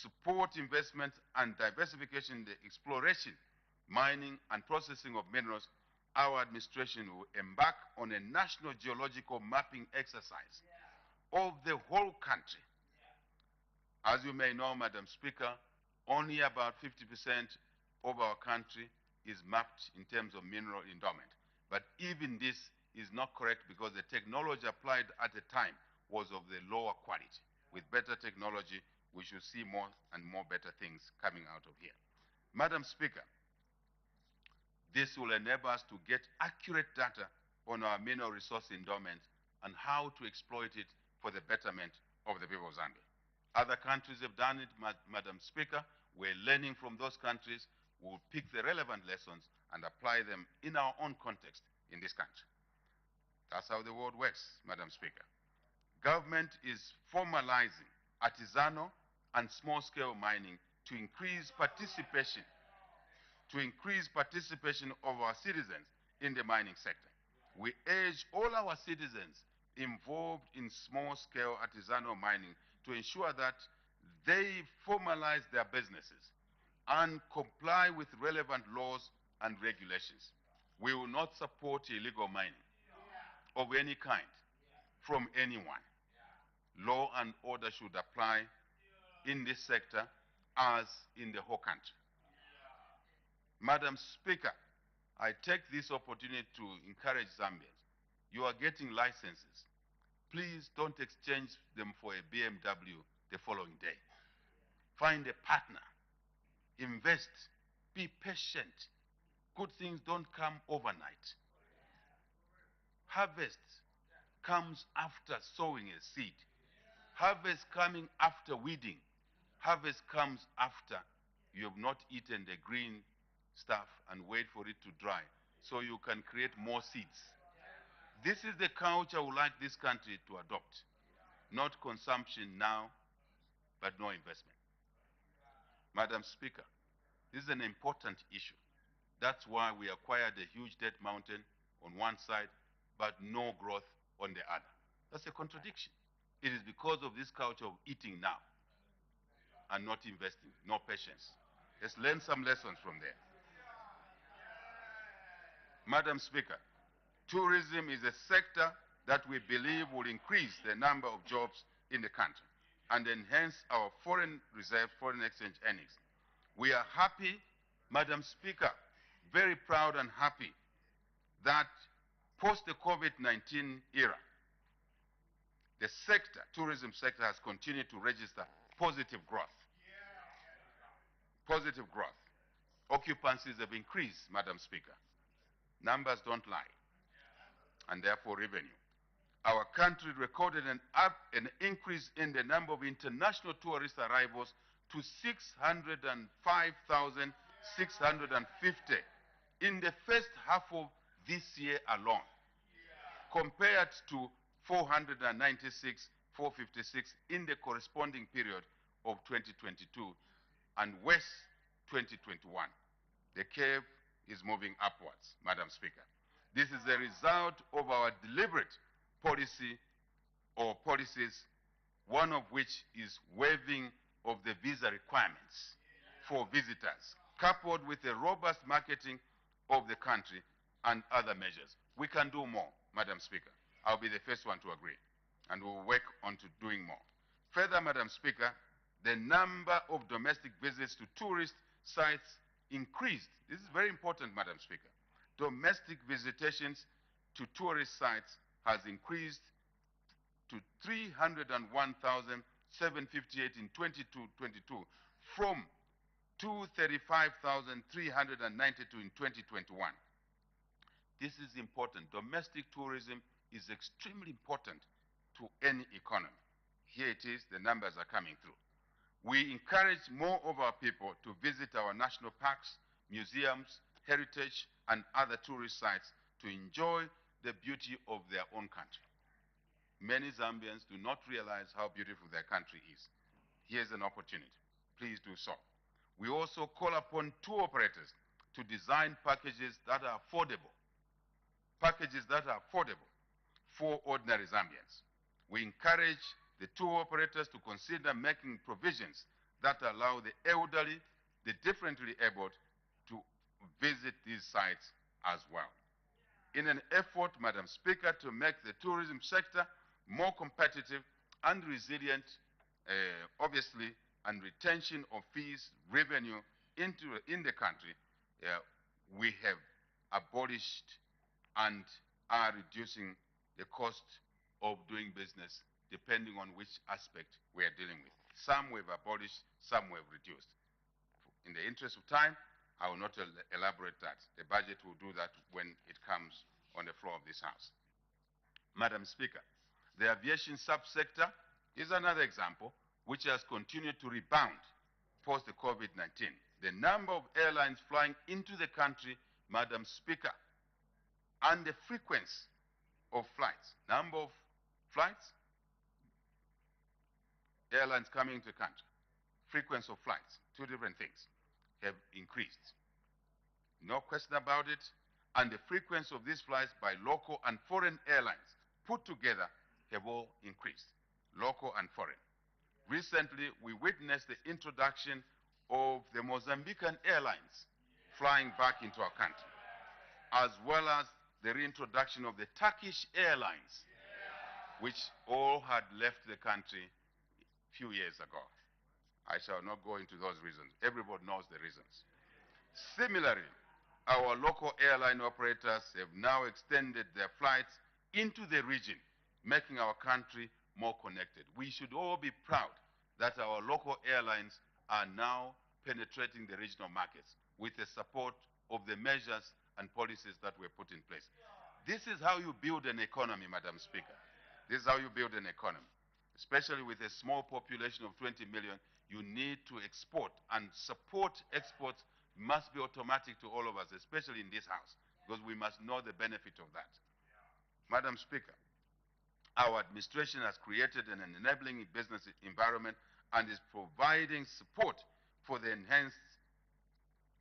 support investment and diversification in the exploration, mining, and processing of minerals, our administration will embark on a national geological mapping exercise of the whole country. As you may know, Madam Speaker, only about 50% of our country is mapped in terms of mineral endowment. But even this is not correct because the technology applied at the time was of the lower quality. With better technology, we should see more and more better things coming out of here. Madam Speaker, this will enable us to get accurate data on our mineral resource endowment and how to exploit it for the betterment of the people of Zambia. Other countries have done it, Madam Speaker. We're learning from those countries. We'll pick the relevant lessons and apply them in our own context in this country. That's how the world works, Madam Speaker. Government is formalizing artisanal and small-scale mining to increase participation of our citizens in the mining sector. We urge all our citizens involved in small-scale artisanal mining to ensure that they formalize their businesses and comply with relevant laws and regulations. We will not support illegal mining of any kind from anyone. Law and order should apply in this sector as in the whole country. Madam Speaker, I take this opportunity to encourage Zambians. You are getting licenses. Please don't exchange them for a BMW the following day. Find a partner. Invest. Be patient. Good things don't come overnight. Harvest comes after sowing a seed. Harvest coming after weeding. Harvest comes after you have not eaten the green stuff and wait for it to dry so you can create more seeds. This is the culture we would like this country to adopt. Not consumption now, but no investment. Madam Speaker, this is an important issue. That's why we acquired a huge debt mountain on one side, but no growth on the other. That's a contradiction. It is because of this culture of eating now and not investing, no patience. Let's learn some lessons from there. Madam Speaker, tourism is a sector that we believe will increase the number of jobs in the country and enhance our foreign reserve, foreign exchange earnings. We are happy, Madam Speaker, very proud and happy that post the COVID-19 era, the sector, tourism sector, has continued to register positive growth. Positive growth. Occupancies have increased, Madam Speaker. Numbers don't lie, and therefore revenue. Our country recorded an increase in the number of international tourist arrivals to 605,650 in the first half of this year alone, compared to 496,456 in the corresponding period of 2022 and worse 2021. The curve is moving upwards, Madam Speaker. This is a result of our deliberate policy or policies, one of which is waiving of the visa requirements for visitors, coupled with a robust marketing of the country and other measures. We can do more, Madam Speaker. I'll be the first one to agree, and we'll work on to doing more. Further, Madam Speaker, the number of domestic visits to tourist sites increased. This is very important, Madam Speaker. Domestic visitations to tourist sites has increased to 301,758 in 2022 from 235,392 in 2021. This is important. Domestic tourism is extremely important to any economy. Here it is, the numbers are coming through. We encourage more of our people to visit our national parks, museums, heritage, and other tourist sites to enjoy the beauty of their own country. Many Zambians do not realize how beautiful their country is. Here's an opportunity. Please do so. We also call upon tour operators to design packages that are affordable for ordinary Zambians. We encourage the tour operators to consider making provisions that allow the elderly, the differently abled, to visit these sites as well. In an effort, Madam Speaker, to make the tourism sector more competitive and resilient, obviously, and retention of fees, revenue in the country, we have abolished and are reducing the cost of doing business depending on which aspect we are dealing with. Some we've abolished, some we've reduced. In the interest of time, I will not elaborate that. The budget will do that when it comes on the floor of this House. Madam Speaker, the aviation subsector is another example which has continued to rebound post the COVID-19. The number of airlines flying into the country, Madam Speaker, and the frequency of flights, number of flights, airlines coming into the country, frequency of flights, two different things, have increased. No question about it. And the frequency of these flights by local and foreign airlines put together have all increased, local and foreign. Recently, we witnessed the introduction of the Mozambican airlines flying back into our country, as well as the reintroduction of the Turkish airlines, which all had left the country a few years ago. I shall not go into those reasons. Everybody knows the reasons. Similarly, our local airline operators have now extended their flights into the region, making our country more connected. We should all be proud that our local airlines are now penetrating the regional markets with the support of the measures and policies that were put in place. This is how you build an economy, Madam Speaker. This is how you build an economy. Especially with a small population of 20 million, you need to export, and support exports must be automatic to all of us, especially in this House, because we must know the benefit of that. Madam Speaker, our administration has created an enabling business environment and is providing support for the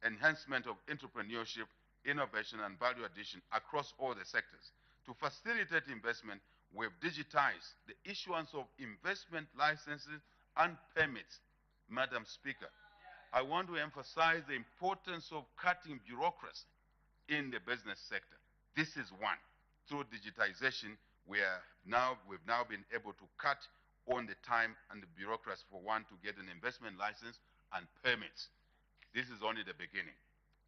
enhancement of entrepreneurship, innovation, and value addition across all the sectors. To facilitate investment, we've digitized the issuance of investment licenses and permits. Madam Speaker, I want to emphasize the importance of cutting bureaucracy in the business sector. This is one. Through digitization, we've now been able to cut on the time and the bureaucracy for one to get an investment license and permits. This is only the beginning.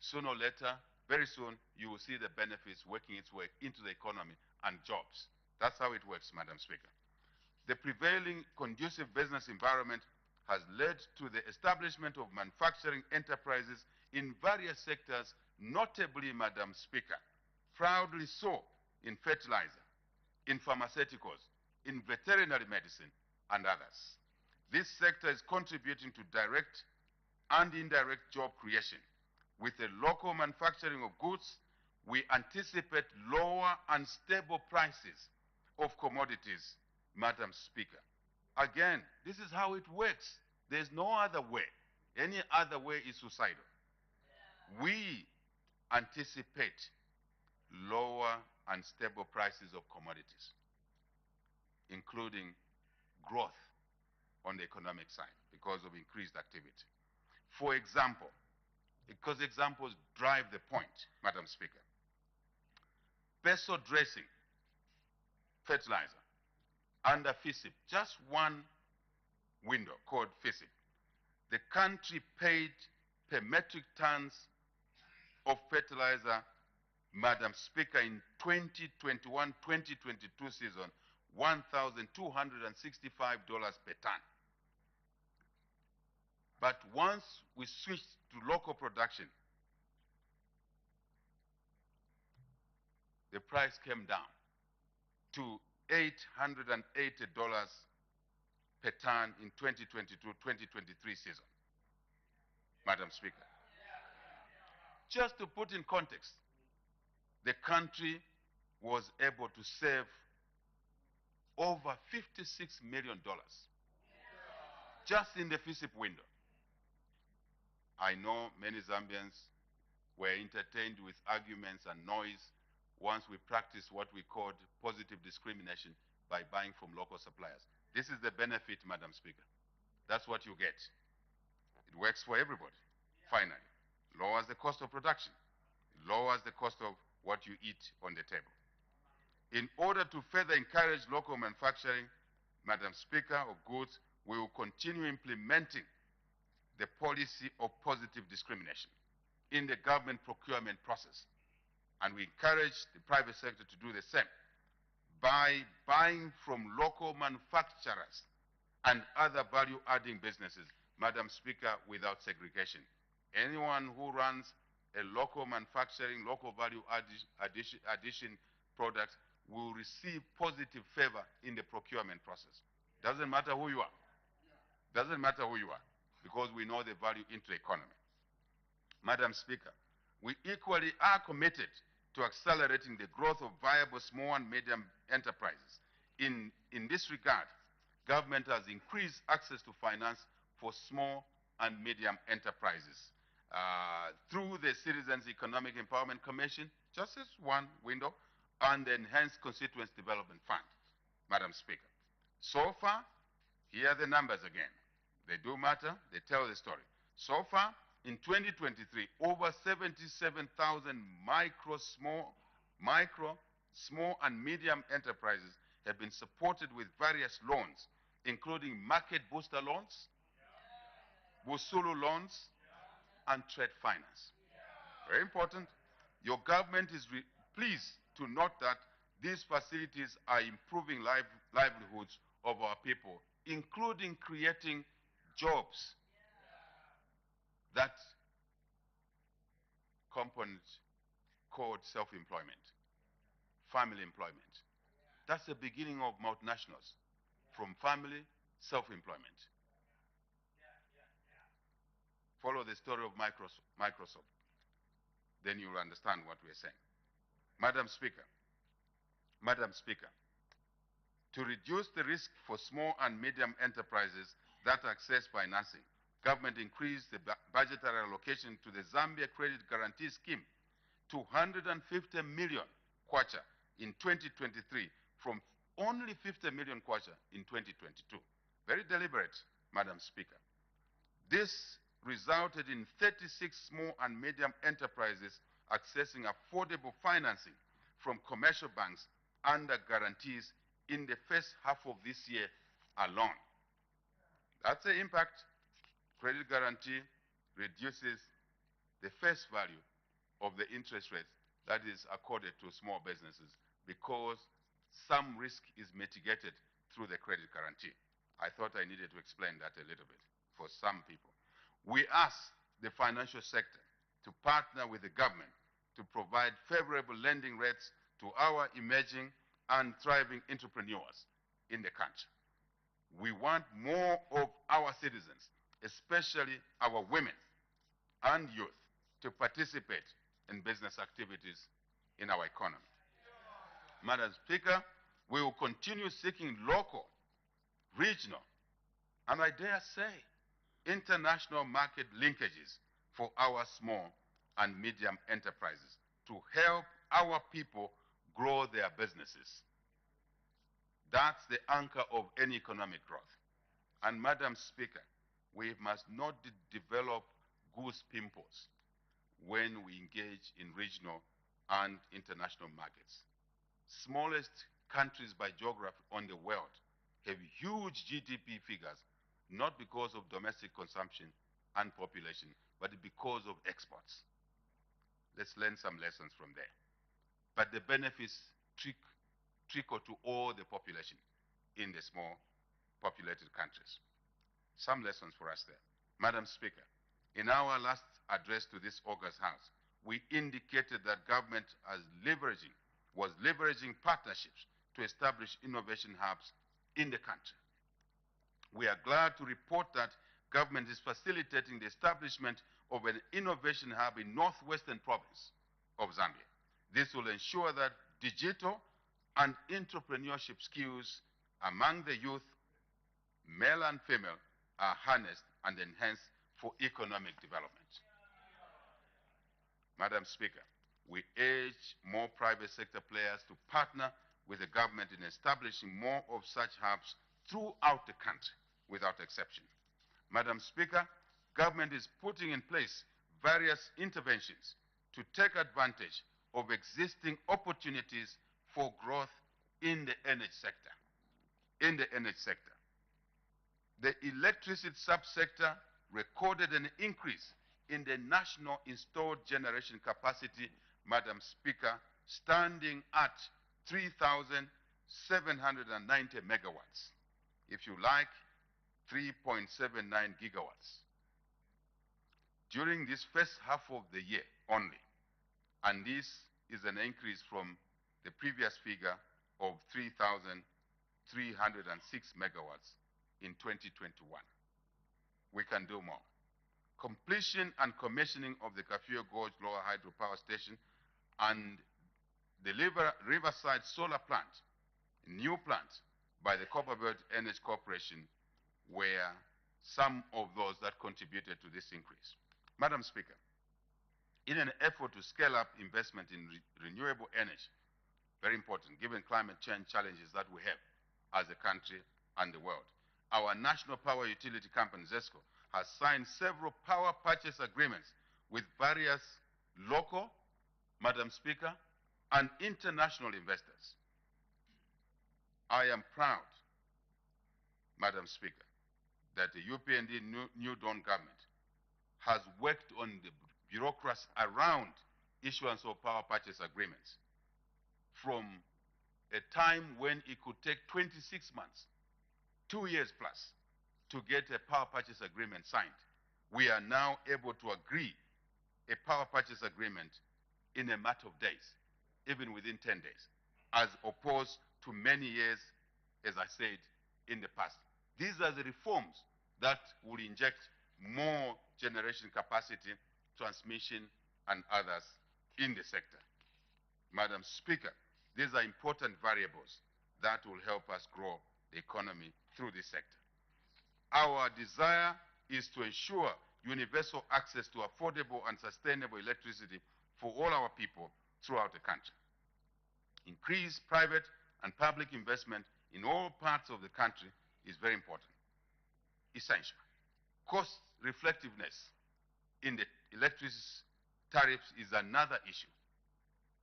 Sooner or later, very soon, you will see the benefits working its way into the economy and jobs. That's how it works, Madam Speaker. The prevailing conducive business environment has led to the establishment of manufacturing enterprises in various sectors, notably, Madam Speaker, proudly so in fertilizer, in pharmaceuticals, in veterinary medicine, and others. This sector is contributing to direct and indirect job creation. With the local manufacturing of goods, we anticipate lower and stable prices of commodities, Madam Speaker. Again, this is how it works. There's no other way. Any other way is suicidal. We anticipate lower and stable prices of commodities, including growth on the economic side because of increased activity. For example, because examples drive the point, Madam Speaker, peso dressing, fertilizer, under FISIP, just one window called FISIP, the country paid per metric tons of fertilizer, Madam Speaker, in 2021-2022 season, $1,265 per ton. But once we switched to local production, the price came down to $880 per ton in 2022-2023 season, Madam Speaker. Just to put in context, the country was able to save over $56 million just in the FISIP window. I know many Zambians were entertained with arguments and noise once we practiced what we called positive discrimination by buying from local suppliers. This is the benefit, Madam Speaker. That's what you get. works for everybody, finally. Lowers the cost of production, lowers the cost of what you eat on the table. In order to further encourage local manufacturing, Madam Speaker, of goods, we will continue implementing the policy of positive discrimination in the government procurement process. And we encourage the private sector to do the same by buying from local manufacturers and other value-adding businesses, Madam Speaker, without segregation. Anyone who runs a local manufacturing, local value addition product will receive positive favor in the procurement process. Doesn't matter who you are. Doesn't matter who you are, because we know the value into the economy. Madam Speaker, we equally are committed to accelerating the growth of viable small and medium enterprises. In this regard, government has increased access to finance for small and medium enterprises through the Citizens Economic Empowerment Commission, just as one window, and the Enhanced Constituency Development Fund, Madam Speaker. So far, here are the numbers again. They do matter, they tell the story. So far, in 2023, over 77,000 small and medium enterprises have been supported with various loans, including market booster loans, Busulu loans, and trade finance. Very important. Your government is pleased to note that these facilities are improving livelihoods of our people, including creating jobs. That component called self-employment, family employment. That's the beginning of multinationals, from family, self-employment. Follow the story of Microsoft. Then you'll understand what we're saying. Madam Speaker, to reduce the risk for small and medium enterprises that access financing, government increased the budgetary allocation to the Zambia Credit Guarantee Scheme to 150 million kwacha in 2023 from only 50 million kwacha in 2022. Very deliberate, Madam Speaker. This resulted in 36 small and medium enterprises accessing affordable financing from commercial banks under guarantees in the first half of this year alone. That's the impact. Credit guarantee reduces the face value of the interest rate that is accorded to small businesses because some risk is mitigated through the credit guarantee. I thought I needed to explain that a little bit for some people. We ask the financial sector to partner with the government to provide favorable lending rates to our emerging and thriving entrepreneurs in the country. We want more of our citizens, especially our women and youth, to participate in business activities in our economy. Madam Speaker, we will continue seeking local, regional, and I dare say, international market linkages for our small and medium enterprises to help our people grow their businesses. That's the anchor of any economic growth. And Madam Speaker, we must not develop goose pimples when we engage in regional and international markets. Smallest countries by geography on the world have huge GDP figures, not because of domestic consumption and population, but because of exports. Let's learn some lessons from there. But the benefits trickle to all the population in the small populated countries. Some lessons for us there. Madam Speaker, in our last address to this August House, we indicated that government was leveraging partnerships to establish innovation hubs in the country. We are glad to report that government is facilitating the establishment of an innovation hub in northwestern province of Zambia. This will ensure that digital and entrepreneurship skills among the youth, male and female, are harnessed and enhanced for economic development. Madam Speaker, we urge more private sector players to partner with the government in establishing more of such hubs throughout the country, without exception. Madam Speaker, government is putting in place various interventions to take advantage of existing opportunities for growth in the energy sector. The electricity subsector recorded an increase in the national installed generation capacity, Madam Speaker, standing at 3,790 megawatts. If you like, 3.79 gigawatts. During this first half of the year only, and this is an increase from the previous figure of 3,306 megawatts in 2021. We can do more. Completion and commissioning of the Kafue Gorge Lower Hydropower Station and the Riverside Solar Plant, new plant by the Copperbelt Energy Corporation, were some of those that contributed to this increase. Madam Speaker, in an effort to scale up investment in renewable energy, very important given climate change challenges that we have as a country and the world, our national power utility company, ZESCO, has signed several power purchase agreements with various local, Madam Speaker, and international investors. I am proud, Madam Speaker, that the UPND New Dawn government has worked on the bureaucracy around issuance of power purchase agreements from a time when it could take 26 months, 2 years plus, to get a power purchase agreement signed. We are now able to agree a power purchase agreement in a matter of days, even within 10 days, as opposed to many years, as I said, in the past. These are the reforms that will inject more generation capacity, transmission, and others in the sector. Madam Speaker, these are important variables that will help us grow the economy through this sector. Our desire is to ensure universal access to affordable and sustainable electricity for all our people throughout the country. Increased private and public investment in all parts of the country is very important, essential. Cost reflectiveness in the electricity tariffs is another issue.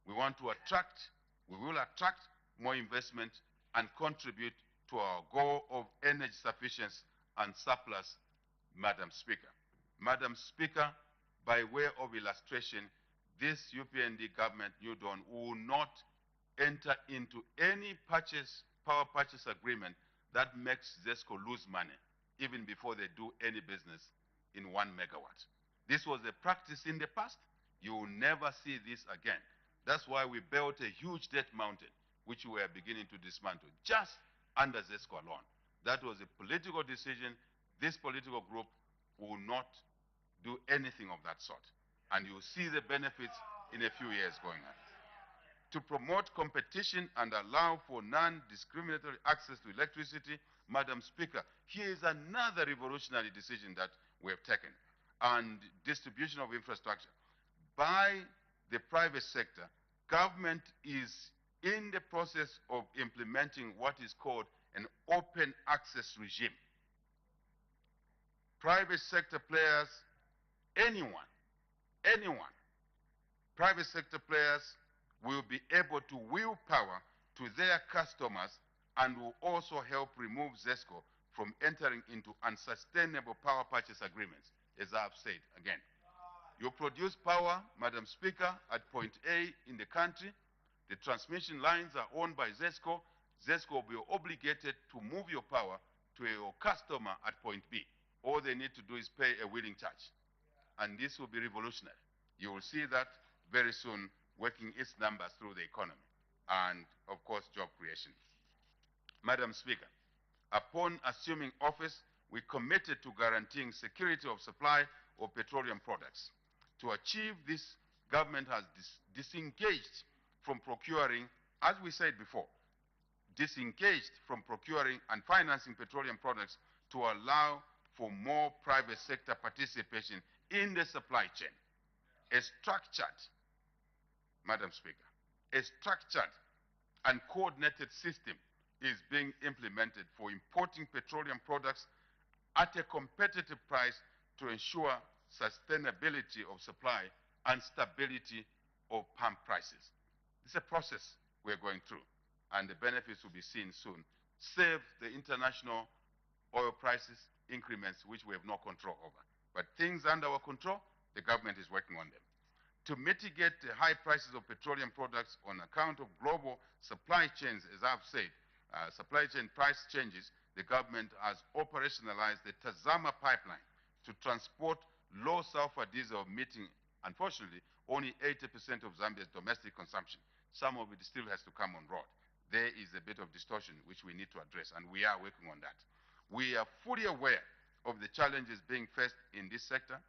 We will attract more investment and contribute to our goal of energy sufficiency and surplus, Madam Speaker. Madam Speaker, by way of illustration, this UPND government, New Dawn, will not enter into any power purchase agreement that makes ZESCO lose money, even before they do any business in 1 megawatt. This was a practice in the past. You will never see this again. That's why we built a huge debt mountain, which we are beginning to dismantle, just under ZESCO alone. That was a political decision. This political group will not do anything of that sort. And you'll see the benefits in a few years going on. To promote competition and allow for non-discriminatory access to electricity, Madam Speaker, here is another revolutionary decision that we have taken. And distribution of infrastructure. By the private sector, government is in the process of implementing what is called an open access regime. Private sector players, anyone, private sector players will be able to wheel power to their customers and will also help remove ZESCO from entering into unsustainable power purchase agreements, as I have said again. You produce power, Madam Speaker, at point A in the country. The transmission lines are owned by ZESCO. ZESCO will be obligated to move your power to your customer at point B. All they need to do is pay a wheeling charge. And this will be revolutionary. You will see that very soon working its numbers through the economy and, of course, job creation. Madam Speaker, upon assuming office, we committed to guaranteeing security of supply of petroleum products. To achieve this, government has disengaged from procuring, as we said before, disengaged from procuring and financing petroleum products to allow for more private sector participation in the supply chain. A structured, Madam Speaker, a structured and coordinated system is being implemented for importing petroleum products at a competitive price to ensure sustainability of supply and stability of pump prices. It's a process we're going through, and the benefits will be seen soon. Save the international oil prices increments, which we have no control over. But things under our control, the government is working on them. To mitigate the high prices of petroleum products on account of global supply chains, as I've said, supply chain price changes, the government has operationalized the Tazama pipeline to transport low sulfur diesel, meeting, unfortunately, only 80% of Zambia's domestic consumption. Some of it still has to come on road. There is a bit of distortion which we need to address, and we are working on that. We are fully aware of the challenges being faced in this sector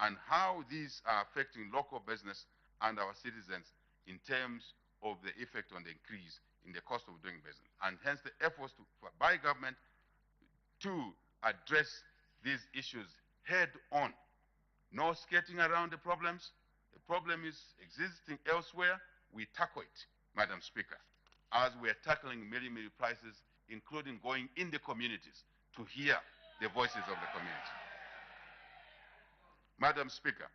and how these are affecting local business and our citizens in terms of the effect on the increase in the cost of doing business, and hence the efforts by government to address these issues head on. No skating around the problems. The problem is existing elsewhere. We tackle it, Madam Speaker, as we are tackling milli prices, including going in the communities to hear the voices of the community. Madam Speaker,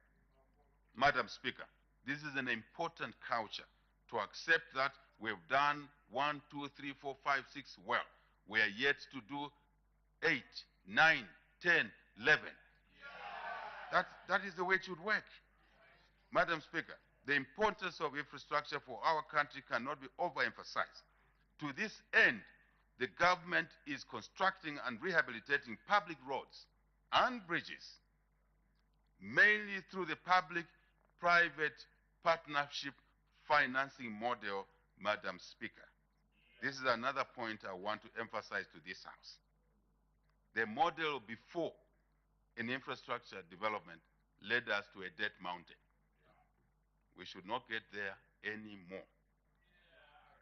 this is an important culture to accept that we've done 1, 2, 3, 4, 5, 6 well. We are yet to do 8, 9, 10, 11. That is the way it should work. Madam Speaker, the importance of infrastructure for our country cannot be overemphasized. To this end, the government is constructing and rehabilitating public roads and bridges, mainly through the public-private partnership financing model, Madam Speaker. This is another point I want to emphasize to this House. The model before in infrastructure development led us to a debt mountain. We should not get there anymore.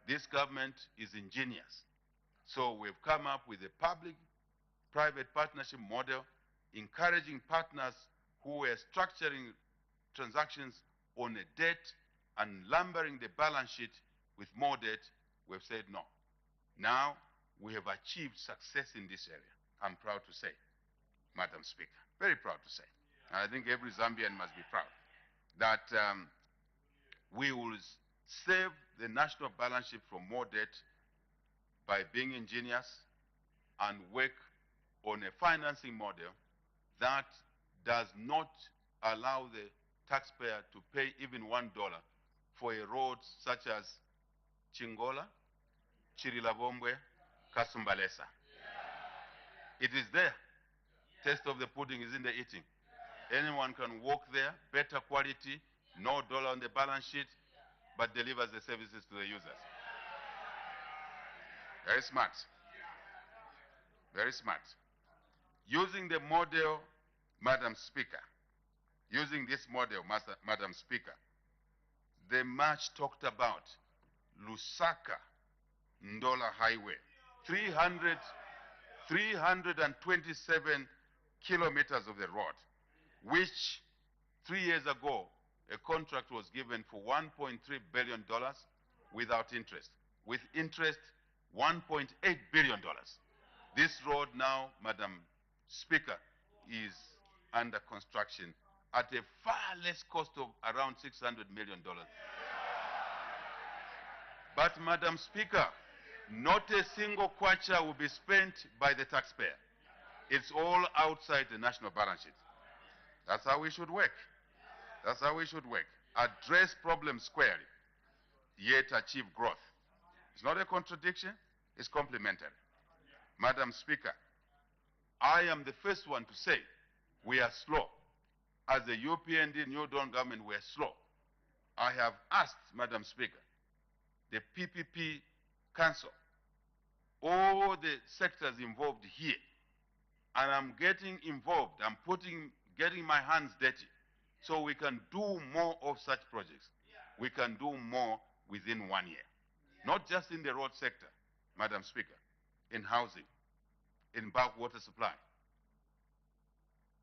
This government is ingenious. So we've come up with a public-private partnership model, encouraging partners who are structuring transactions on a debt and lumbering the balance sheet with more debt. We've said no. Now we have achieved success in this area. I'm proud to say, Madam Speaker, very proud to say. And I think every Zambian must be proud that we will save the national balance sheet from more debt by being ingenious and work on a financing model that does not allow the taxpayer to pay even $1 for a road such as Chingola, Chirilabombwe, Kasumbalesa. It is there. Taste of the pudding is in the eating. Anyone can walk there, better quality, no dollar on the balance sheet, but delivers the services to the users. Very smart. Very smart. Using the model, Madam Speaker, using this model, Madam Speaker, the much talked about Lusaka Ndola Highway, 327 kilometers of the road, which 3 years ago, a contract was given for $1.3 billion without interest. With interest, $1.8 billion. This road now, Madam Speaker, is under construction at a far less cost of around $600 million. But, Madam Speaker, not a single kwacha will be spent by the taxpayer. It's all outside the national balance sheet. That's how we should work. That's how we should work. Address problems squarely, yet achieve growth. It's not a contradiction, it's complementary. Madam Speaker, I am the first one to say we are slow. As the UPND New Dawn government, we are slow. I have asked, Madam Speaker, the PPP Council, all the sectors involved here, and I'm getting involved. I'm getting my hands dirty so we can do more of such projects. We can do more within 1 year. Not just in the road sector, Madam Speaker, in housing, in bulk water supply,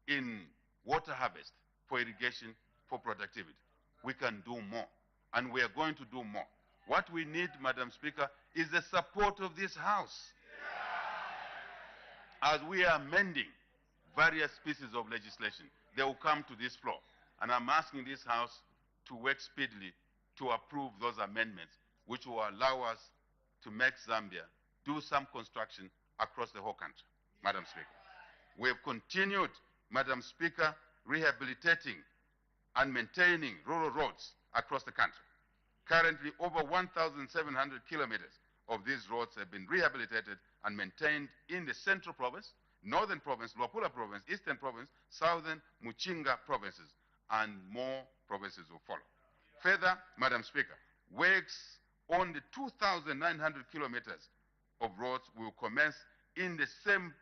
in water harvest, for irrigation, for productivity. We can do more, and we are going to do more. What we need, Madam Speaker, is the support of this House as we are amending various pieces of legislation. They will come to this floor. And I'm asking this House to work speedily to approve those amendments, which will allow us to make Zambia do some construction across the whole country, Madam Speaker. We have continued, Madam Speaker, rehabilitating and maintaining rural roads across the country. Currently, over 1,700 kilometers of these roads have been rehabilitated and maintained in the Central Province, Northern Province, Luapula Province, Eastern Province, Southern, Muchinga provinces, and more provinces will follow. Further, Madam Speaker, works on the 2,900 kilometers of roads will commence in the same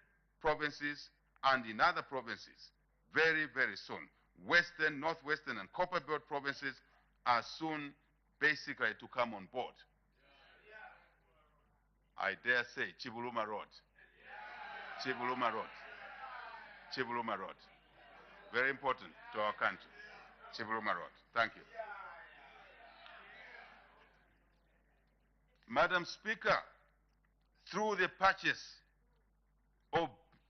provinces and in other provinces very, very soon. Western, Northwestern, and Copper Belt provinces are soon basically to come on board. I dare say Chibuluma Road. Chibuluma Road. Chibuluma Road. Very important to our country. Chibuluma Road. Thank you. Madam Speaker, through the purchase of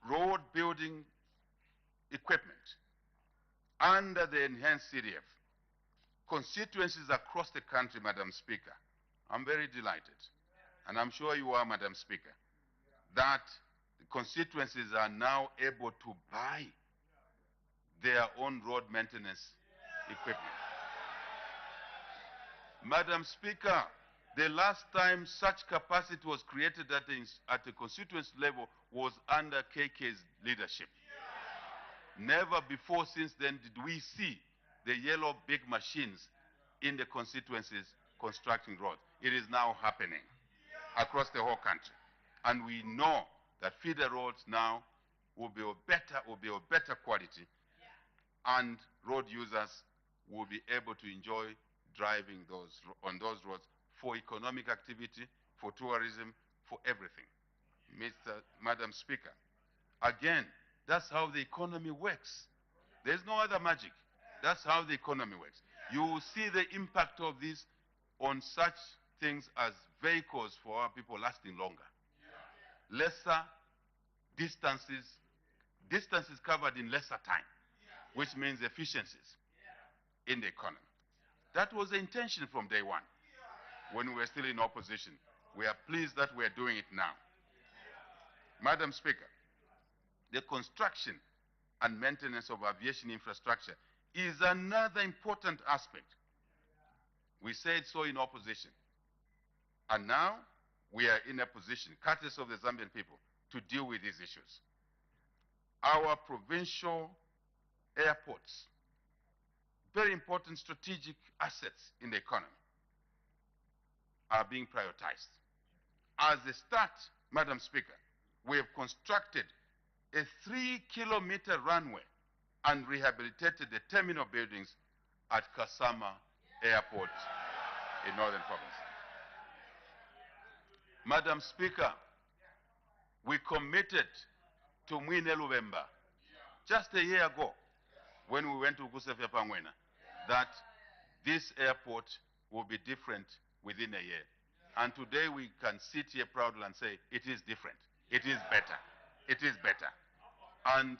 road building equipment under the enhanced CDF, constituencies across the country, Madam Speaker, I'm very delighted, and I'm sure you are, Madam Speaker, that the constituencies are now able to buy their own road maintenance equipment. Madam Speaker, the last time such capacity was created at the constituency level was under KK's leadership. Never before since then did we see the yellow big machines in the constituencies constructing roads. It is now happening across the whole country. And we know that feeder roads now will be of better quality, and road users will be able to enjoy driving on those roads for economic activity, for tourism, for everything. Madam Speaker, again, that's how the economy works. There's no other magic. That's how the economy works. You will see the impact of this on such things as vehicles for our people lasting longer. Lesser distances covered in lesser time, which means efficiencies in the economy. That was the intention from day one when we were still in opposition. We are pleased that we are doing it now. Madam Speaker, the construction and maintenance of aviation infrastructure is another important aspect. We said so in opposition. And now we are in a position, courtesy of the Zambian people, to deal with these issues. Our provincial airports, very important strategic assets in the economy, are being prioritized. As a start, Madam Speaker, we have constructed a 3-kilometer runway and rehabilitated the terminal buildings at Kasama Airport in Northern Province. Madam Speaker, we committed to Mwine Lubemba just a year ago when we went to Kusefya Pangwena that this airport will be different within a year. And today we can sit here proudly and say it is different. It is better. It is better. And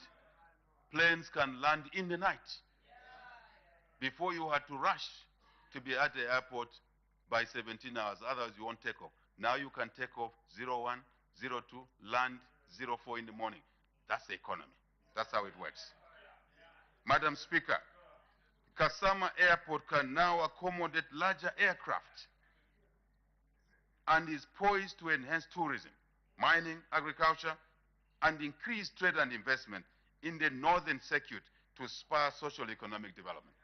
planes can land in the night. Before you had to rush to be at the airport by 17 hours, otherwise you won't take off. Now you can take off 01, 02, land 04 in the morning. That's the economy. That's how it works. Madam Speaker, Kasama Airport can now accommodate larger aircraft and is poised to enhance tourism, mining, agriculture, and increase trade and investment in the northern circuit to spur social economic development.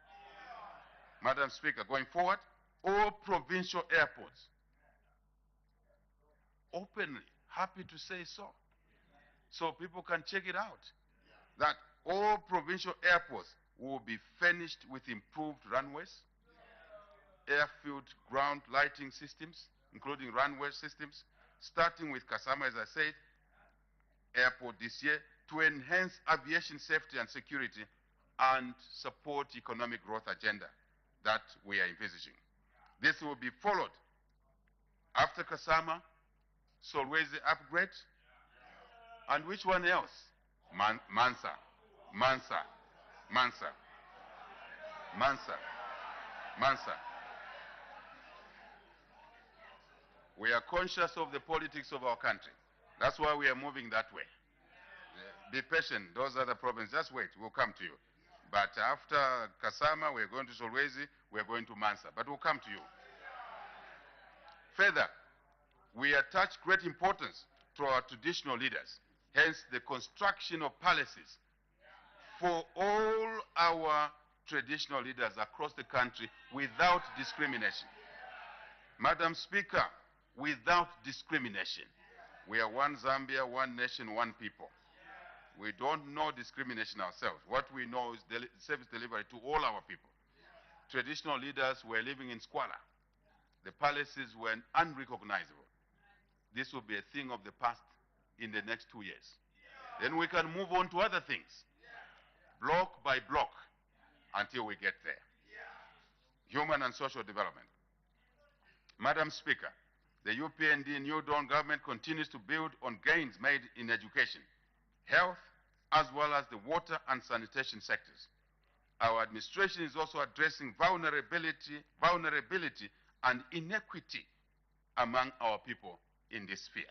Madam Speaker, going forward, all provincial airports, openly, happy to say so people can check it out, that all provincial airports will be furnished with improved runways, airfield ground lighting systems, including runway systems, starting with Kasama, as I said, airport this year, to enhance aviation safety and security and support economic growth agenda that we are envisaging. This will be followed after Kasama, Solwezi upgrade, and which one else? Mansa. Mansa, Mansa, Mansa, Mansa. We are conscious of the politics of our country. That's why we are moving that way. Be patient. Those other problems, just wait. We'll come to you. But after Kasama, we're going to Solwezi, we're going to Mansa. But we'll come to you. Further, we attach great importance to our traditional leaders. Hence, the construction of palaces for all our traditional leaders across the country without discrimination. Madam Speaker, without discrimination. We are one Zambia, one nation, one people. We don't know discrimination ourselves. What we know is service delivery to all our people. Traditional leaders were living in squalor. The palaces were unrecognizable. This will be a thing of the past in the next 2 years. Then we can move on to other things, block by block, until we get there. Human and social development. Madam Speaker, the UPND New Dawn government continues to build on gains made in education, health, as well as the water and sanitation sectors. Our administration is also addressing vulnerability and inequity among our people in this sphere.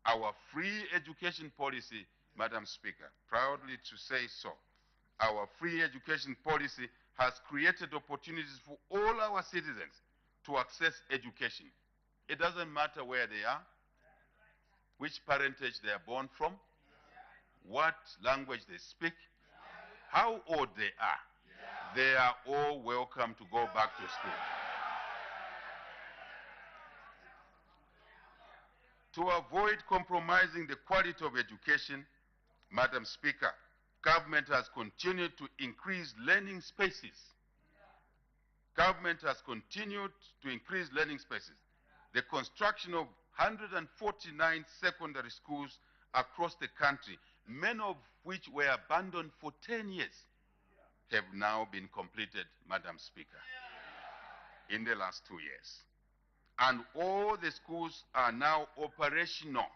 Our free education policy, Madam Speaker, proudly to say so, our free education policy has created opportunities for all our citizens to access education. It doesn't matter where they are, which parentage they are born from, what language they speak, how old they are. They are all welcome to go back to school. To avoid compromising the quality of education, Madam Speaker, government has continued to increase learning spaces. Government has continued to increase learning spaces. The construction of 149 secondary schools across the country, many of which were abandoned for 10 years, have now been completed, Madam Speaker, in the last 2 years. And all the schools are now operational.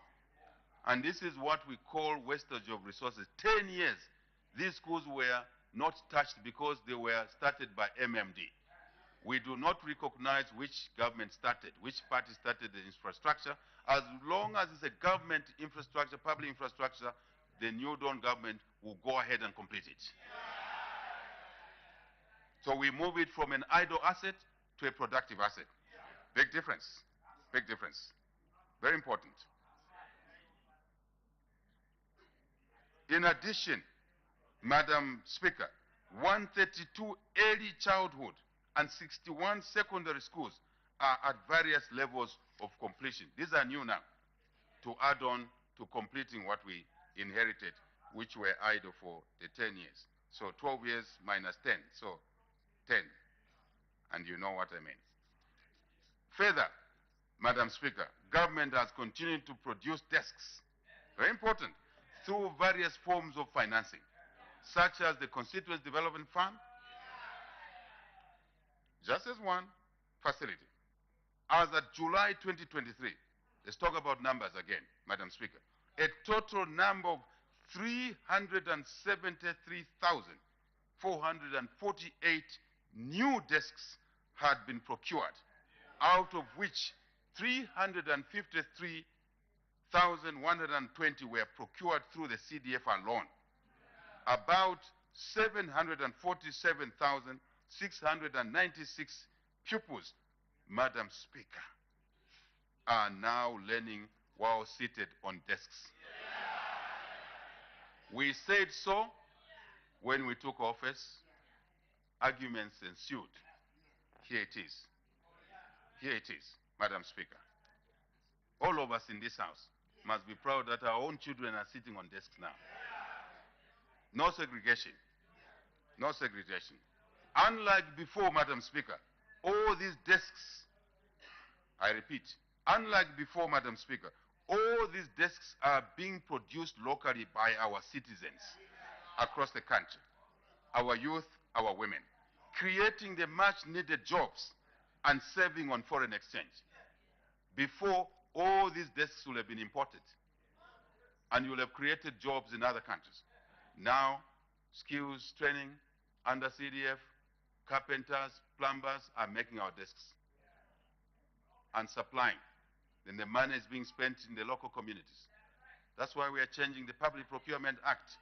And this is what we call wastage of resources. 10 years, these schools were not touched because they were started by MMD. We do not recognize which government started, which party started the infrastructure. As long as it's a government infrastructure, public infrastructure, the New Dawn government will go ahead and complete it. So we move it from an idle asset to a productive asset. Big difference. Big difference. Very important. In addition, Madam Speaker, 132 early childhood and 61 secondary schools are at various levels of completion. These are new now, to add on to completing what we inherited, which were idle for the 10 years. So 12 years minus 10, so 10. And you know what I mean. Further, Madam Speaker, government has continued to produce desks, very important, through various forms of financing, such as the Constituency Development Fund, just as one facility. As of July 2023, let's talk about numbers again, Madam Speaker. A total number of 373,448 new desks had been procured, out of which 353,120 were procured through the CDF alone. About 747,696 pupils, Madam Speaker, are now learning while seated on desks. We said so when we took office. Arguments ensued. Here it is. Here it is, Madam Speaker. All of us in this house must be proud that our own children are sitting on desks now. No segregation. No segregation. Unlike before, Madam Speaker, all these desks, I repeat, unlike before, Madam Speaker, all these desks are being produced locally by our citizens across the country, our youth, our women, creating the much needed jobs and saving on foreign exchange. Before, all these desks will have been imported and you will have created jobs in other countries. Now, skills training under CDF, carpenters, plumbers are making our desks and supplying. Then the money is being spent in the local communities. That's why we are changing the Public Procurement Act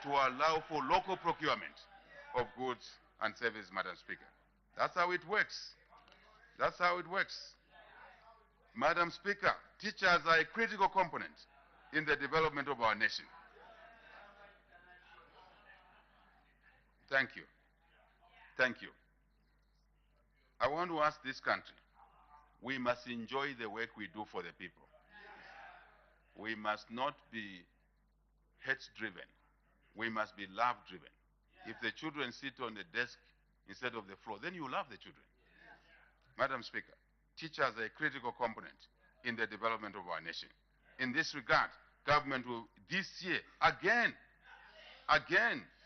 to allow for local procurement of goods and services, Madam Speaker. That's how it works. That's how it works. Madam Speaker, teachers are a critical component in the development of our nation. Thank you. Thank you. I want to ask this country, we must enjoy the work we do for the people. We must not be hate-driven. We must be love-driven. If the children sit on the desk instead of the floor, then you love the children. Madam Speaker, teachers are a critical component in the development of our nation. In this regard, government will this year again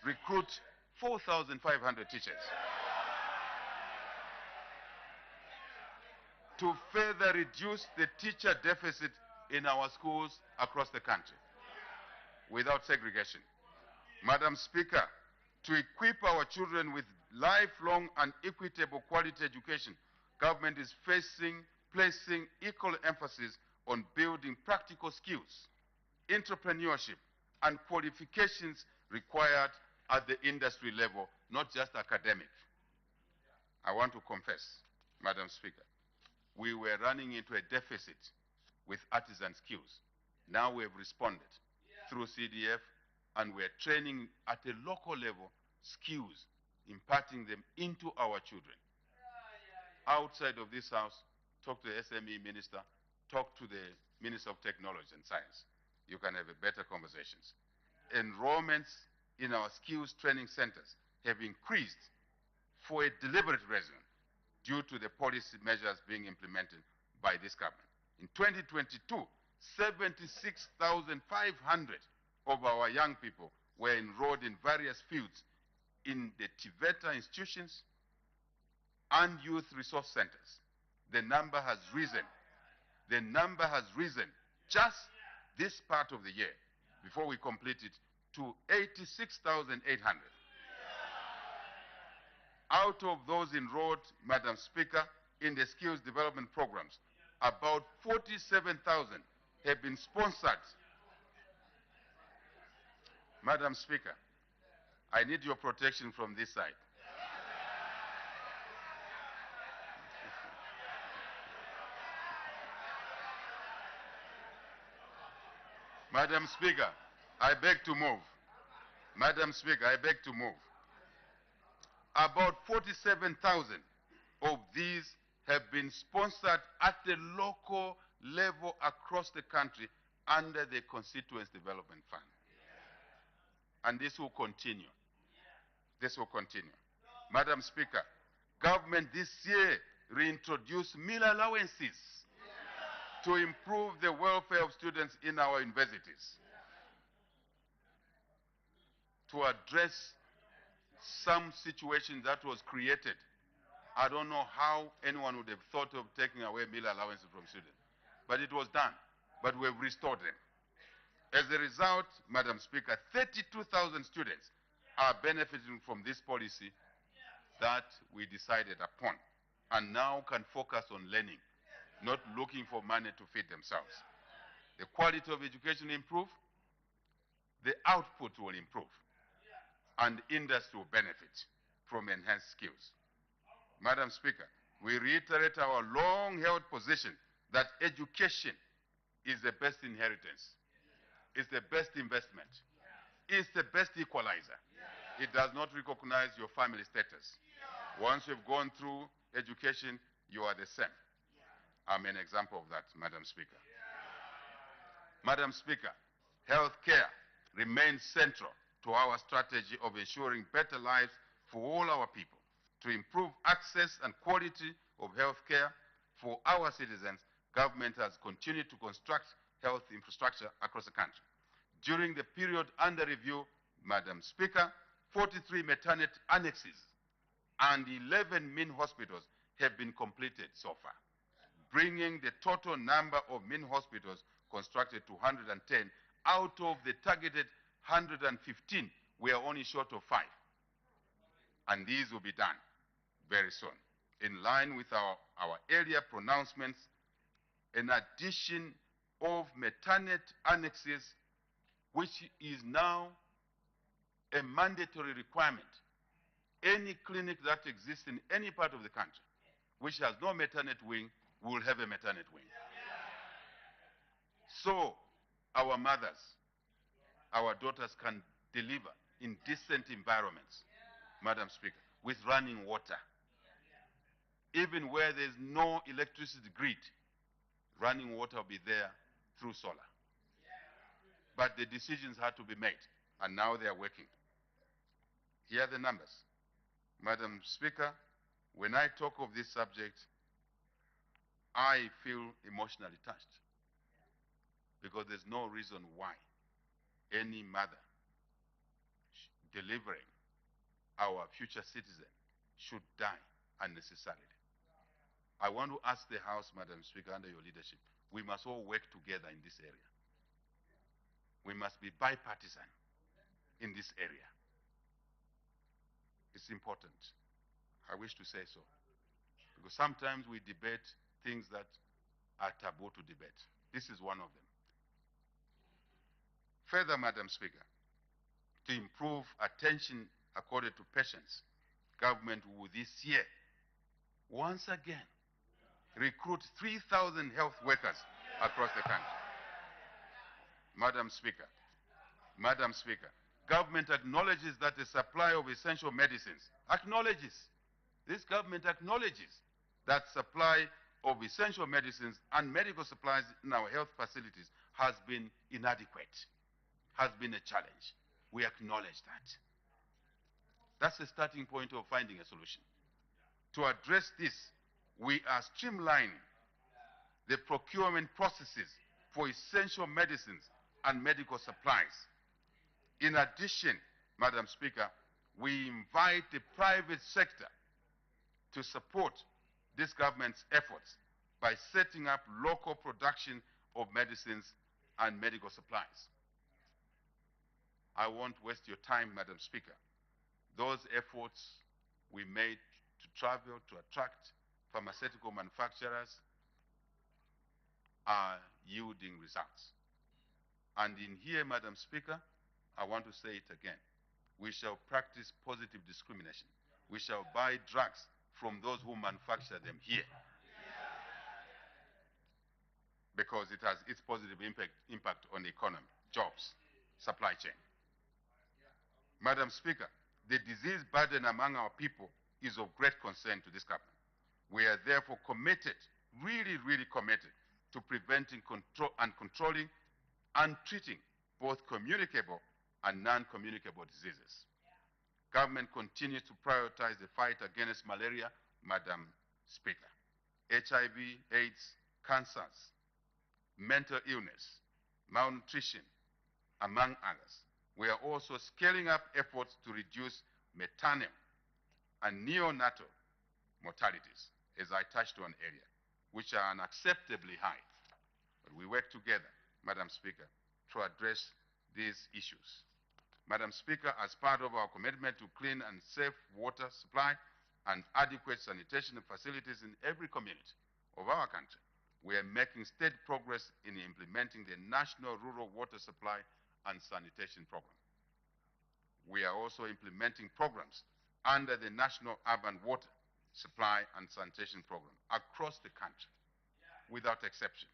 recruit 4,500 teachers to further reduce the teacher deficit in our schools across the country without segregation. Madam Speaker, to equip our children with lifelong and equitable quality education, government is placing equal emphasis on building practical skills, entrepreneurship, and qualifications required at the industry level, not just academic. I want to confess, Madam Speaker, we were running into a deficit with artisan skills. Now we have responded through CDF, and we're training at a local level skills, imparting them into our children. Outside of this house, talk to the SME minister, talk to the Minister of Technology and Science. You can have a better conversations. Enrollments in our skills training centers have increased for a deliberate reason due to the policy measures being implemented by this government. In 2022, 76,500 of our young people were enrolled in various fields in the TVETA institutions and youth resource centers. The number has risen. The number has risen just this part of the year, before we complete it, to 86,800. Out of those enrolled, Madam Speaker, in the skills development programs, about 47,000 have been sponsored. Madam Speaker, I need your protection from this side. Madam Speaker, I beg to move. Madam Speaker, I beg to move. About 47,000 of these have been sponsored at the local level across the country under the Constituency Development Fund. And this will continue. This will continue. Madam Speaker, government this year reintroduced meal allowances to improve the welfare of students in our universities, to address some situation that was created. I don't know how anyone would have thought of taking away meal allowances from students, but it was done. But we have restored them. As a result, Madam Speaker, 32,000 students are benefiting from this policy that we decided upon, and now can focus on learning, not looking for money to feed themselves. The quality of education will improve, the output will improve, and industry will benefit from enhanced skills. Madam Speaker, we reiterate our long-held position that education is the best inheritance, is the best investment, is the best equalizer. It does not recognize your family status. Once you've gone through education, you are the same. I'm an example of that, Madam Speaker. Madam Speaker, health care remains central to our strategy of ensuring better lives for all our people. To improve access and quality of health care for our citizens, government has continued to construct health infrastructure across the country. During the period under review, Madam Speaker, 43 maternity annexes and 11 main hospitals have been completed so far, bringing the total number of main hospitals constructed to 110 out of the targeted 115 We are only short of 5. And these will be done very soon. In line with our earlier pronouncements, an addition of maternate annexes, which is now a mandatory requirement. Any clinic that exists in any part of the country which has no maternate wing will have a maternate wing. So our mothers, our daughters can deliver in decent environments, Madam Speaker, with running water. Even where there's no electricity grid, running water will be there through solar. But the decisions had to be made, and now they are working. Here are the numbers. Madam Speaker, when I talk of this subject, I feel emotionally touched, because there's no reason why any mother delivering our future citizen should die unnecessarily. I want to ask the House, Madam Speaker, under your leadership, we must all work together in this area. We must be bipartisan in this area. It's important. I wish to say so. Because sometimes we debate things that are taboo to debate. This is one of them. Further, Madam Speaker, to improve attention accorded to patients, government will this year, once again, recruit 3,000 health workers across the country. Madam Speaker, government acknowledges that the supply of essential medicines, this government acknowledges that supply of essential medicines and medical supplies in our health facilities has been inadequate, has been a challenge. We acknowledge that. That's the starting point of finding a solution. To address this, we are streamlining the procurement processes for essential medicines and medical supplies. In addition, Madam Speaker, we invite the private sector to support this government's efforts by setting up local production of medicines and medical supplies. I won't waste your time, Madam Speaker. Those efforts we made to travel to attract pharmaceutical manufacturers are yielding results. And in here, Madam Speaker, I want to say it again. We shall practice positive discrimination. We shall buy drugs from those who manufacture them here, because it has its positive impact on the economy, jobs, supply chain. Madam Speaker, the disease burden among our people is of great concern to this government. We are therefore committed, really committed, to preventing, controlling and treating both communicable and non-communicable diseases. Government continues to prioritize the fight against malaria, Madam Speaker, HIV, AIDS, cancers, mental illness, malnutrition, among others. We are also scaling up efforts to reduce maternal and neonatal mortalities, as I touched on earlier, which are unacceptably high. But we work together, Madam Speaker, to address these issues. Madam Speaker, as part of our commitment to clean and safe water supply and adequate sanitation facilities in every community of our country, we are making steady progress in implementing the National Rural Water Supply and Sanitation Program. We are also implementing programs under the National Urban Water Supply and Sanitation Program across the country, without exception.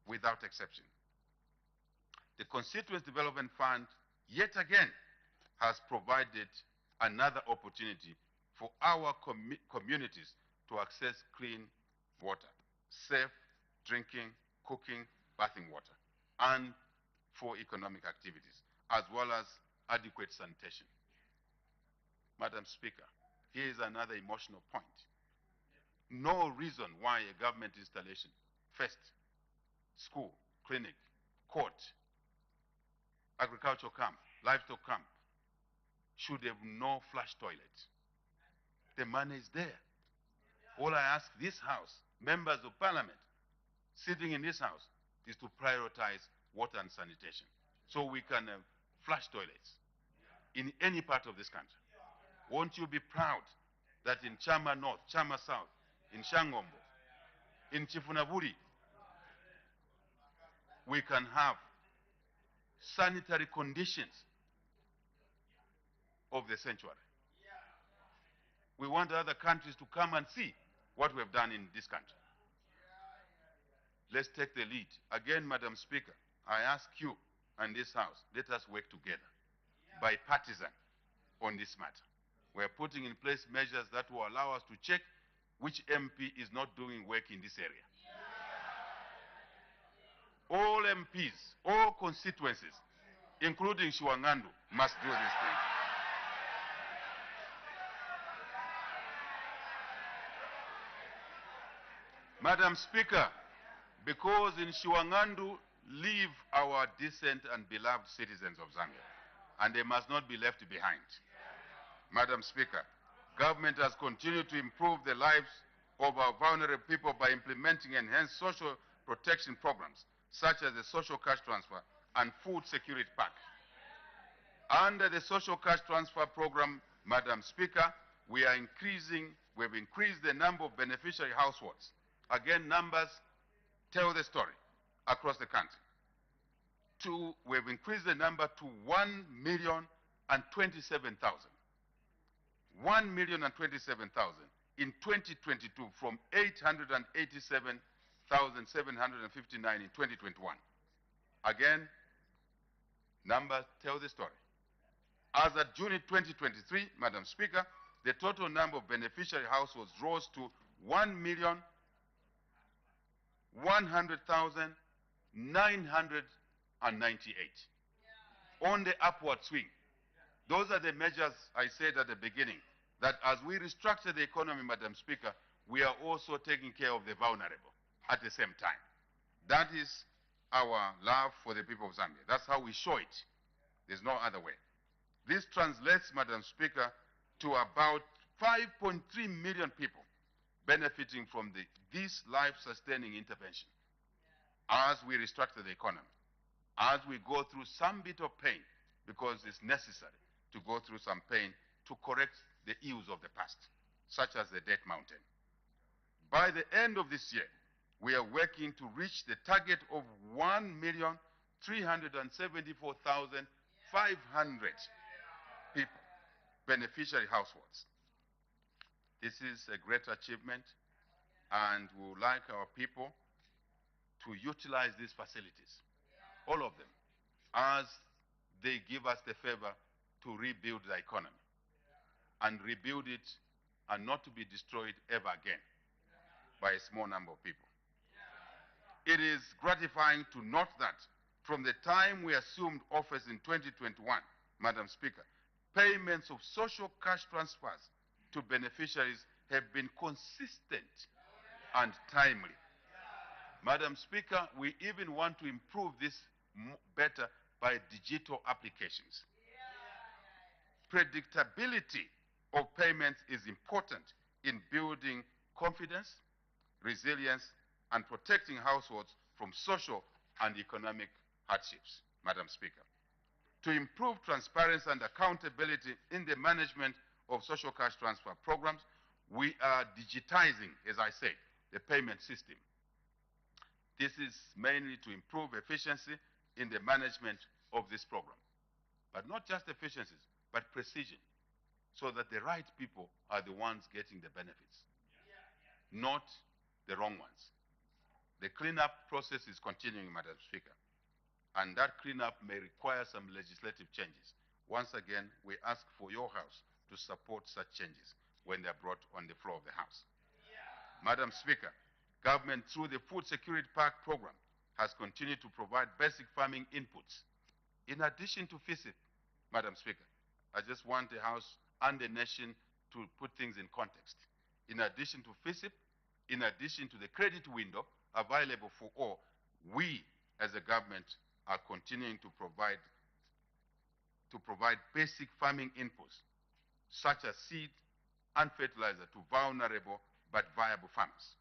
Without exception. The Constituent Development Fund, yet again, has provided another opportunity for our communities to access clean water, safe drinking, cooking, bathing water, and for economic activities, as well as adequate sanitation. Madam Speaker, here is another emotional point. No reason why a government installation, first, school, clinic, court, agricultural camp, livestock camp, should have no flush toilet. The money is there. All I ask this House, members of Parliament, sitting in this House, is to prioritize water and sanitation, so we can flush toilets in any part of this country. Won't you be proud that in Chama North, Chama South, in Shangombo, in Chifunaburi, we can have sanitary conditions of the sanctuary? We want other countries to come and see what we have done in this country. Let's take the lead. Again, Madam Speaker, I ask you and this House, let us work together, bipartisan, on this matter. We're putting in place measures that will allow us to check which MP is not doing work in this area. All MPs, all constituencies, including Shiwangandu, must do this thing. Madam Speaker, because in Shiwangandu live our decent and beloved citizens of Zambia, and they must not be left behind. Madam Speaker, government has continued to improve the lives of our vulnerable people by implementing enhanced social protection programs, such as the social cash transfer and food security pack. Under the social cash transfer program, Madam Speaker, we've increased the number of beneficiary households. Again, numbers tell the story across the country. We've increased the number to 1,027,000. 1,027,000 in 2022 from 887,759 in 2021. Again, numbers tell the story. As of June 2023, Madam Speaker, the total number of beneficiary households rose to 1,100,998. On the upward swing. Those are the measures I said at the beginning, that as we restructure the economy, Madam Speaker, we are also taking care of the vulnerable at the same time. That is our love for the people of Zambia. That's how we show it. There's no other way. This translates, Madam Speaker, to about 5.3 million people benefiting from this life-sustaining intervention as we restructure the economy, as we go through some bit of pain, because it's necessary to go through some pain to correct the ills of the past, such as the debt mountain. By the end of this year, we are working to reach the target of 1,374,500 people, beneficiary households. This is a great achievement, and we would like our people to utilize these facilities, all of them, as they give us the favor to rebuild the economy and rebuild it and not to be destroyed ever again by a small number of people. It is gratifying to note that from the time we assumed office in 2021, Madam Speaker, payments of social cash transfers to beneficiaries have been consistent and timely. Madam Speaker, we even want to improve this better by digital applications. Predictability of payments is important in building confidence, resilience, and protecting households from social and economic hardships, Madam Speaker. To improve transparency and accountability in the management of social cash transfer programs, we are digitizing, as I said, the payment system. This is mainly to improve efficiency in the management of this program. But not just efficiencies, but precision, so that the right people are the ones getting the benefits, not the wrong ones. The cleanup process is continuing, Madam Speaker, and that cleanup may require some legislative changes. Once again, we ask for your House to support such changes when they are brought on the floor of the House. Madam Speaker, government through the Food Security Pack program has continued to provide basic farming inputs. In addition to FISIP, Madam Speaker, I just want the House and the nation to put things in context. In addition to FISIP, in addition to the credit window available for all, we as a government are continuing to provide basic farming inputs, such as seed and fertilizer to vulnerable but viable farmers.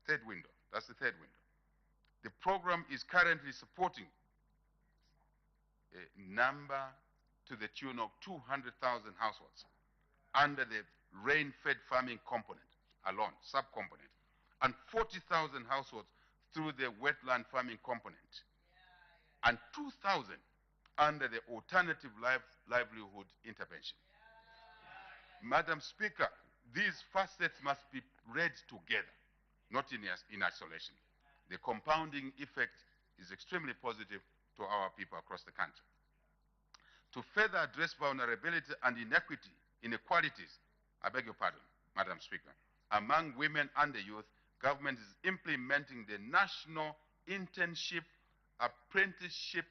Third window, that's the third window. The program is currently supporting number to the tune of 200,000 households under the rain-fed farming component alone, subcomponent, and 40,000 households through the wetland farming component, and 2,000 under the alternative livelihood intervention. Madam Speaker, these facets must be read together, not in isolation. The compounding effect is extremely positive to our people across the country. To further address vulnerability and inequalities, I beg your pardon, Madam Speaker, among women and the youth, government is implementing the National Internship, Apprenticeship,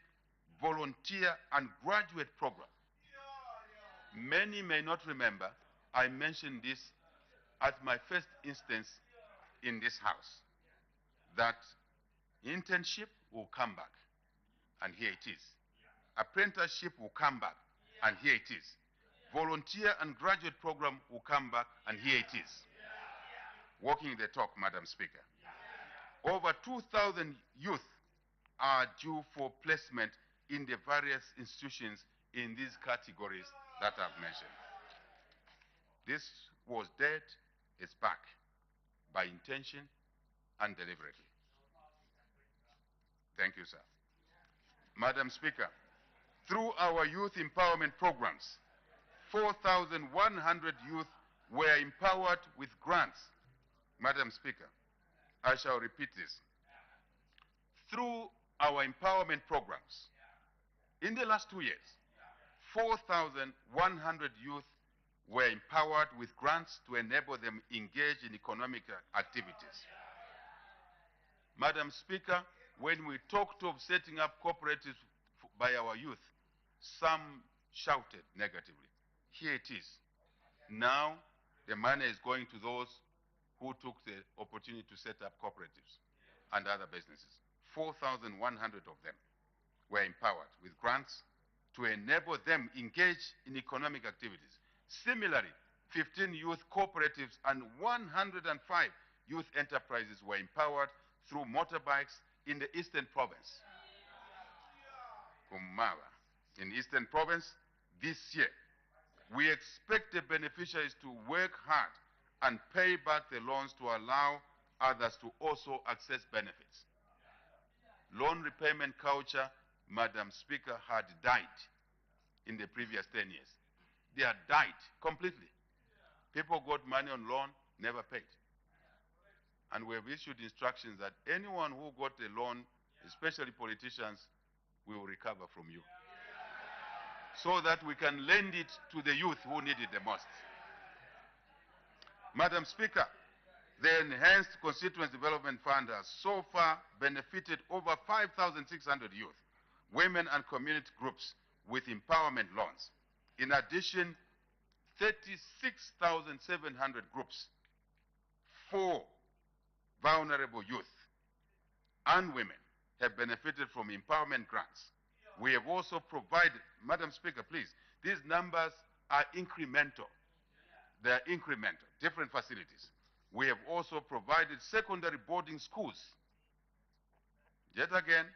Volunteer and Graduate Program. Many may not remember, I mentioned this at my first instance in this House, that internship will come back, and here it is. Apprenticeship will come back, and here it is. Volunteer and graduate program will come back, and here it is. Walking the talk, Madam Speaker. Over 2,000 youth are due for placement in the various institutions in these categories that I've mentioned. This was dead, it's back, by intention and deliberately. Thank you, sir. Madam Speaker, through our youth empowerment programs, 4,100 youth were empowered with grants. Madam Speaker, I shall repeat this. Through our empowerment programs, in the last 2 years, 4,100 youth were empowered with grants to enable them engage in economic activities. Madam Speaker, when we talked of setting up cooperatives by our youth, some shouted negatively. Here it is. Now, the money is going to those who took the opportunity to set up cooperatives and other businesses. 4,100 of them were empowered with grants to enable them engage in economic activities. Similarly, 15 youth cooperatives and 105 youth enterprises were empowered through motorbikes in the Eastern Province. Kumawa. In Eastern Province, this year, we expect the beneficiaries to work hard and pay back the loans to allow others to also access benefits. Loan repayment culture, Madam Speaker, had died in the previous 10 years. They had died completely. People got money on loan, never paid. And we have issued instructions that anyone who got a loan, especially politicians, we will recover from you, so that we can lend it to the youth who need it the most. Madam Speaker, the Enhanced Constituency Development Fund has so far benefited over 5,600 youth, women and community groups with empowerment loans. In addition, 36,700 groups for vulnerable youth and women have benefited from empowerment grants. We have also provided, Madam Speaker, please, these numbers are incremental. They are incremental, different facilities. We have also provided secondary boarding schools, yet again,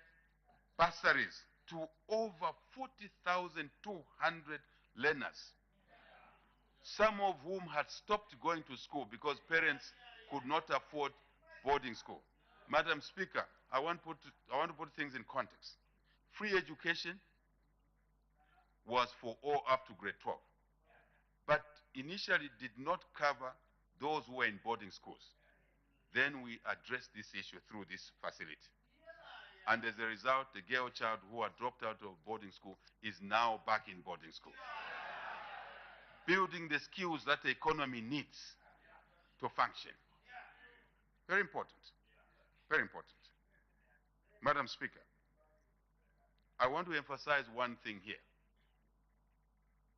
bursaries to over 40,200 learners, some of whom had stopped going to school because parents could not afford boarding school. Madam Speaker, I want to put things in context. Free education was for all up to grade 12, but initially did not cover those who were in boarding schools. Then we addressed this issue through this facility. And as a result, the girl child who had dropped out of boarding school is now back in boarding school. Building the skills that the economy needs to function. Very important. Very important. Madam Speaker, I want to emphasize one thing here.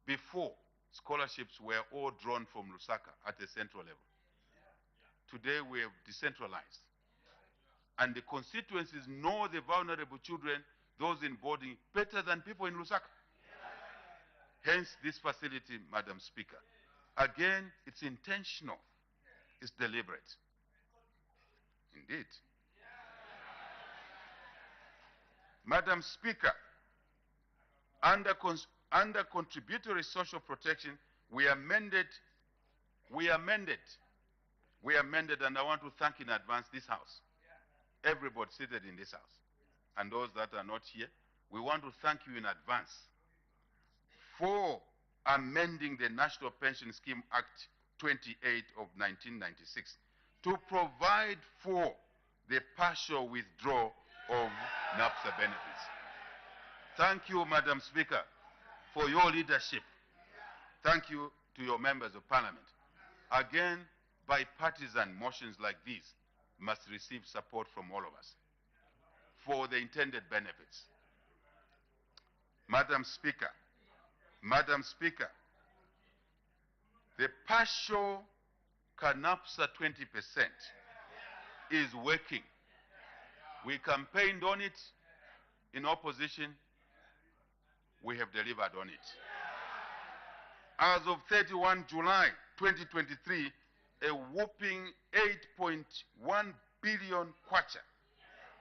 Before, scholarships were all drawn from Lusaka at the central level. Today we have decentralized. And the constituencies know the vulnerable children, those in boarding, better than people in Lusaka. Hence this facility, Madam Speaker. Again, it's intentional. It's deliberate. Indeed. Madam Speaker, under Under contributory social protection, we amended, and I want to thank in advance this House, everybody seated in this House, and those that are not here. We want to thank you in advance for amending the National Pension Scheme Act 28 of 1996 to provide for the partial withdrawal of NAPSA benefits. Thank you, Madam Speaker, for your leadership. Thank you to your members of parliament. Again, bipartisan motions like these must receive support from all of us for the intended benefits. Madam Speaker, the partial CANAPSA 20% is working. We campaigned on it in opposition. We have delivered on it. As of 31 July 2023, a whopping 8.1 billion kwacha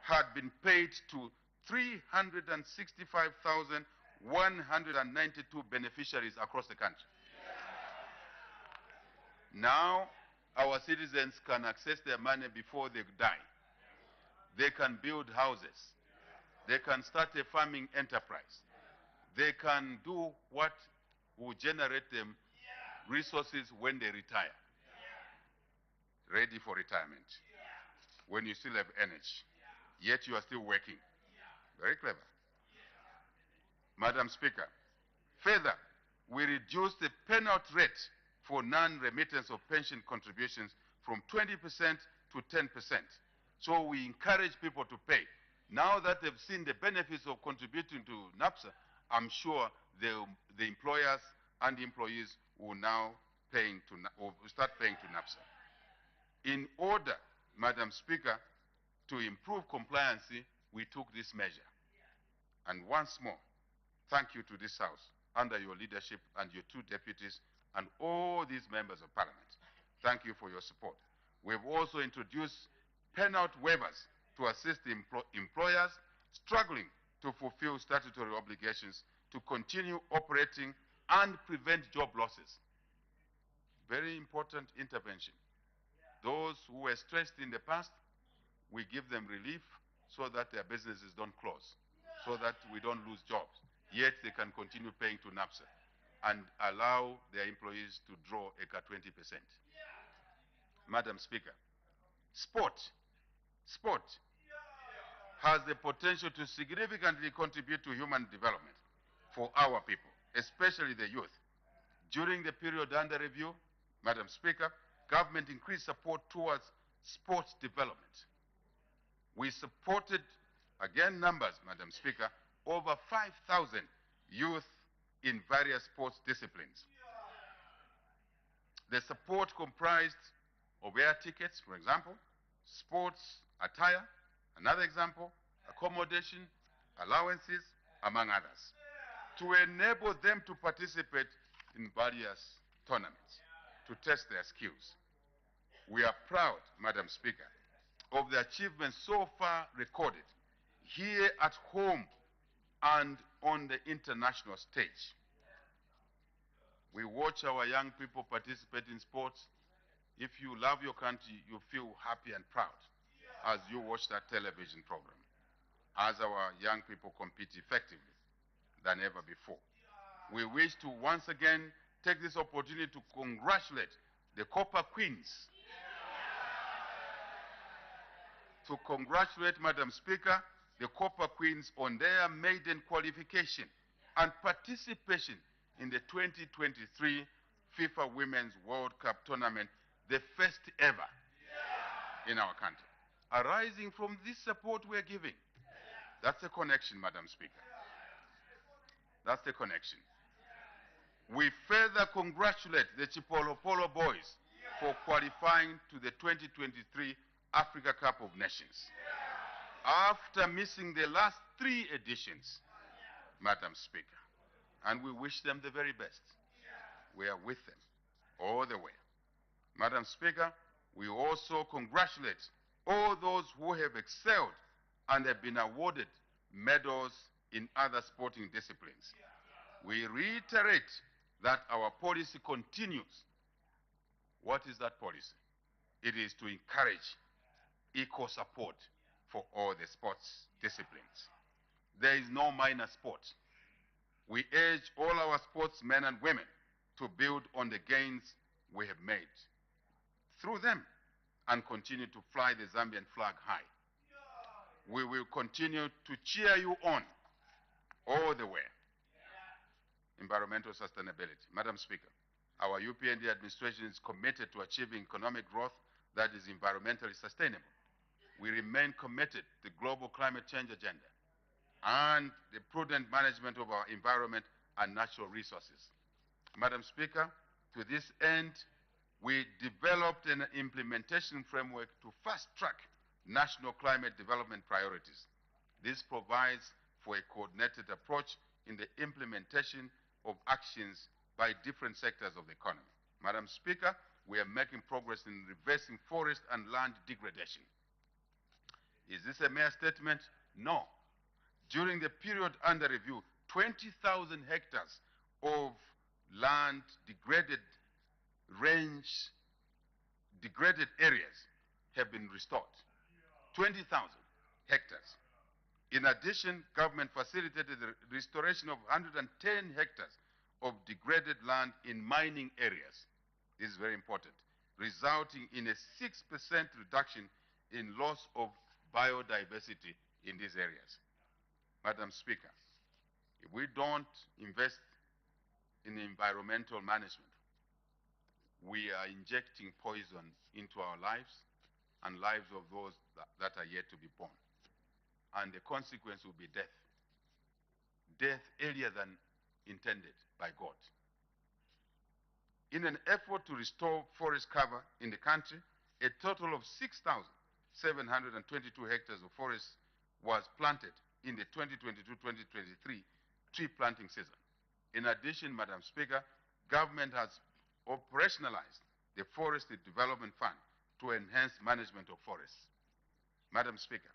had been paid to 365,192 beneficiaries across the country. Now, our citizens can access their money before they die. They can build houses. They can start a farming enterprise. They can do what will generate them resources when they retire. Ready for retirement. When you still have energy, yet you are still working. Very clever. Madam Speaker, further, we reduced the penalty rate for non-remittance of pension contributions from 20% to 10%. So we encourage people to pay. Now that they've seen the benefits of contributing to NAPSA, I'm sure the employers and the employees will now start paying to NAPSA. In order, Madam Speaker, to improve compliance, we took this measure. And once more, thank you to this House, under your leadership and your two deputies and all these members of parliament. Thank you for your support. We've also introduced penalty waivers to assist employers struggling to fulfill statutory obligations to continue operating and prevent job losses. Very important intervention. Those who were stressed in the past, we give them relief so that their businesses don't close, so that we don't lose jobs. Yet they can continue paying to NAPSA and allow their employees to draw ECA 20%. Madam Speaker, sport has the potential to significantly contribute to human development for our people, especially the youth. During the period under review, Madam Speaker, government increased support towards sports development. We supported, again numbers, Madam Speaker, over 5,000 youth in various sports disciplines. The support comprised of air tickets, for example, sports attire, another example, accommodation, allowances, among others, to enable them to participate in various tournaments, to test their skills. We are proud, Madam Speaker, of the achievements so far recorded here at home and on the international stage. We watch our young people participate in sports. If you love your country, you feel happy and proud as you watch that television program, as our young people compete effectively than ever before. We wish to once again take this opportunity to congratulate the Copper Queens. To congratulate, Madam Speaker, the Copper Queens on their maiden qualification and participation in the 2023 FIFA Women's World Cup tournament, the first ever in our country. Arising from this support we're giving. That's the connection, Madam Speaker. That's the connection. We further congratulate the Chipolo Polo boys for qualifying to the 2023 Africa Cup of Nations. After missing the last 3 editions, Madam Speaker, and we wish them the very best. We are with them all the way. Madam Speaker, we also congratulate all those who have excelled and have been awarded medals in other sporting disciplines. We reiterate that our policy continues. What is that policy? It is to encourage equal support for all the sports disciplines. There is no minor sport. We urge all our sportsmen and women to build on the gains we have made through them and continue to fly the Zambian flag high. We will continue to cheer you on all the way. Environmental sustainability. Madam Speaker, our UPND administration is committed to achieving economic growth that is environmentally sustainable. We remain committed to the global climate change agenda and the prudent management of our environment and natural resources. Madam Speaker, to this end, we developed an implementation framework to fast-track national climate development priorities. This provides for a coordinated approach in the implementation of actions by different sectors of the economy. Madam Speaker, we are making progress in reversing forest and land degradation. Is this a mere statement? No. During the period under review, 20,000 hectares of land degraded areas have been restored. 20,000 hectares. In addition, government facilitated the restoration of 110 hectares of degraded land in mining areas. This is very important, resulting in a 6% reduction in loss of biodiversity in these areas. Madam Speaker, if we don't invest in environmental management, we are injecting poison into our lives and lives of those that are yet to be born. And the consequence will be death. Death earlier than intended by God. In an effort to restore forest cover in the country, a total of 6,722 hectares of forest was planted in the 2022-2023 tree planting season. In addition, Madam Speaker, government has operationalized the Forestry Development Fund to enhance management of forests. Madam Speaker,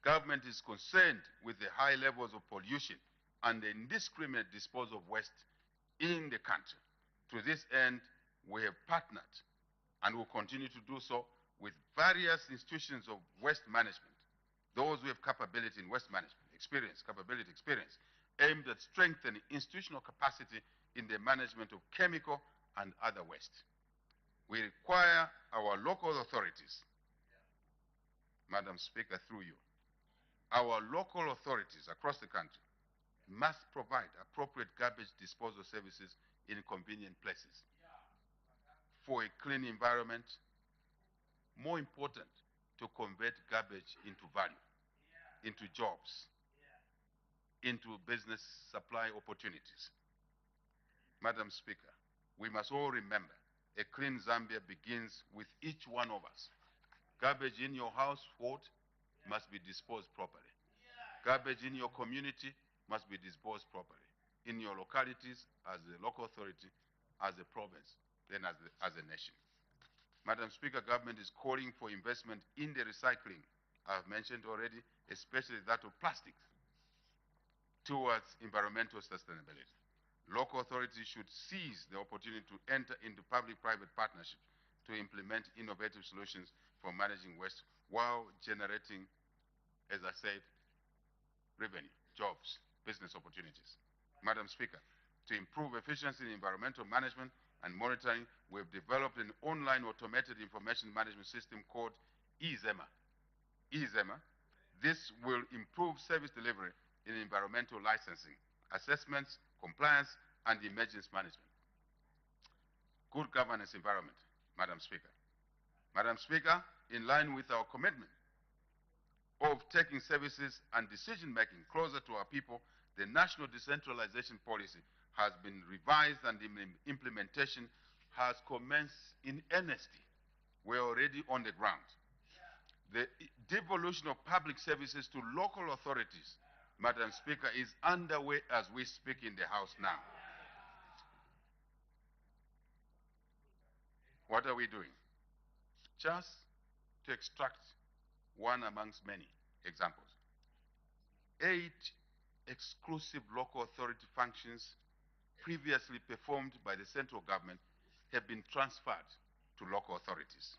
government is concerned with the high levels of pollution and the indiscriminate disposal of waste in the country. To this end, we have partnered and will continue to do so with various institutions of waste management, those who have capability in waste management, experience, aimed at strengthening institutional capacity in the management of chemical and other waste. We require our local authorities, Madam Speaker, through you, our local authorities across the country must provide appropriate garbage disposal services in convenient places for a clean environment. More important, to convert garbage into value, into jobs, into business supply opportunities. Madam Speaker, we must all remember a clean Zambia begins with each one of us. Garbage in your household must be disposed properly. Garbage in your community must be disposed properly. In your localities, as a local authority, as a province, then as a nation. Madam Speaker, government is calling for investment in the recycling, I've mentioned already, especially that of plastics, towards environmental sustainability. Local authorities should seize the opportunity to enter into public-private partnerships to implement innovative solutions for managing waste while generating, as I said, revenue, jobs, business opportunities. Madam Speaker, to improve efficiency in environmental management and monitoring, we've developed an online automated information management system called EZEMA. This will improve service delivery in environmental licensing, assessments, compliance, and emergency management. Good governance environment, Madam Speaker. Madam Speaker, in line with our commitment of taking services and decision-making closer to our people, the national decentralization policy has been revised and the implementation has commenced in earnest. We're already on the ground. The devolution of public services to local authorities, Madam Speaker, is underway as we speak in the House now. What are we doing? Just to extract one amongst many examples. 8 exclusive local authority functions previously performed by the central government have been transferred to local authorities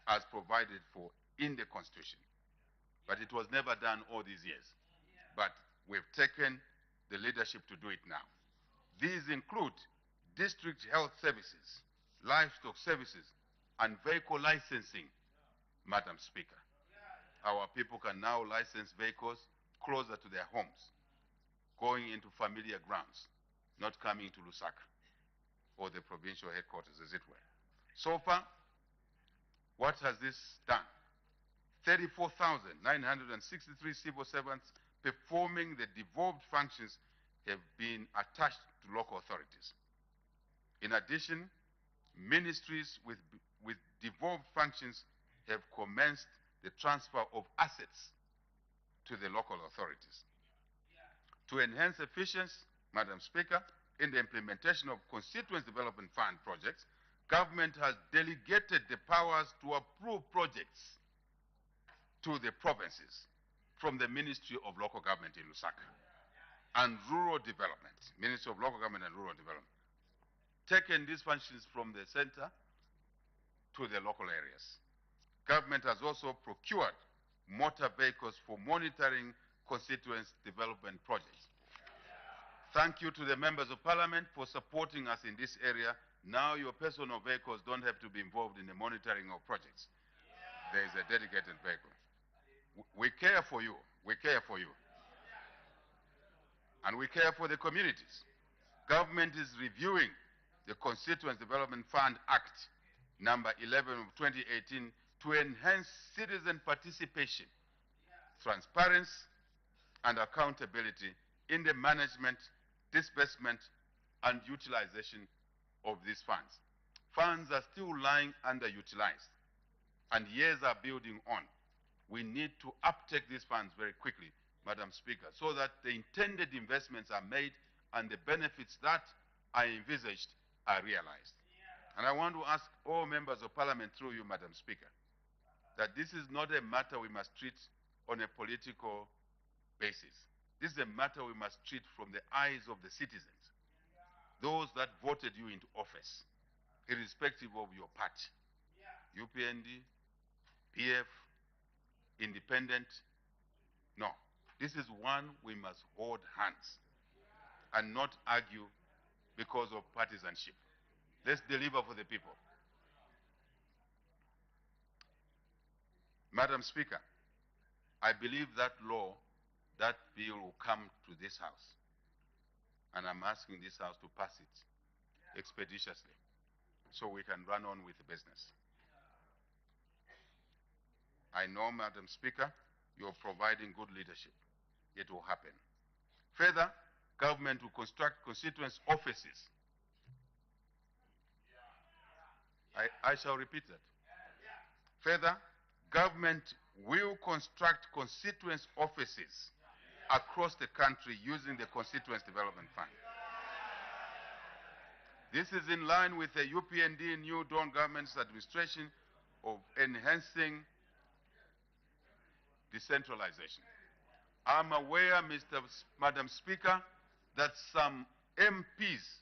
as provided for in the Constitution. But it was never done all these years. But we've taken the leadership to do it now. These include district health services, livestock services, and vehicle licensing, Madam Speaker. Our people can now license vehicles closer to their homes, going into familiar grounds, not coming to Lusaka or the provincial headquarters, as it were. So far, what has this done? 34,963 civil servants performing the devolved functions have been attached to local authorities. In addition, ministries with devolved functions have commenced the transfer of assets to the local authorities. To enhance efficiency, Madam Speaker, in the implementation of Constituency Development Fund projects, government has delegated the powers to approve projects to the provinces from the Ministry of Local Government in Lusaka and Rural Development, Ministry of Local Government and Rural Development, taken these functions from the center to the local areas. Government has also procured motor vehicles for monitoring constituency development projects. Thank you to the members of parliament for supporting us in this area. Now your personal vehicles don't have to be involved in the monitoring of projects. There is a dedicated vehicle. We care for you. We care for you. And we care for the communities. Government is reviewing the Constituency Development Fund Act number 11 of 2018 to enhance citizen participation, transparency, and accountability in the management, disbursement, and utilization of these funds. Funds are still lying underutilized, and years are building on. We need to uptake these funds very quickly, Madam Speaker, so that the intended investments are made and the benefits that are envisaged are realized. And I want to ask all members of parliament through you, Madam Speaker, that this is not a matter we must treat on a political basis. This is a matter we must treat from the eyes of the citizens, those that voted you into office, irrespective of your party, UPND, PF, independent. No, this is one we must hold hands and not argue because of partisanship. Let's deliver for the people. Madam Speaker, I believe that law, that bill will come to this House. And I'm asking this House to pass it expeditiously so we can run on with the business. I know, Madam Speaker, you're providing good leadership. It will happen. Further, government will construct constituency offices. I shall repeat that. Further, government will construct constituency offices across the country using the Constituency Development Fund. This is in line with the UPND New Dawn government's administration of enhancing decentralization. I'm aware, Madam Speaker, that some MPs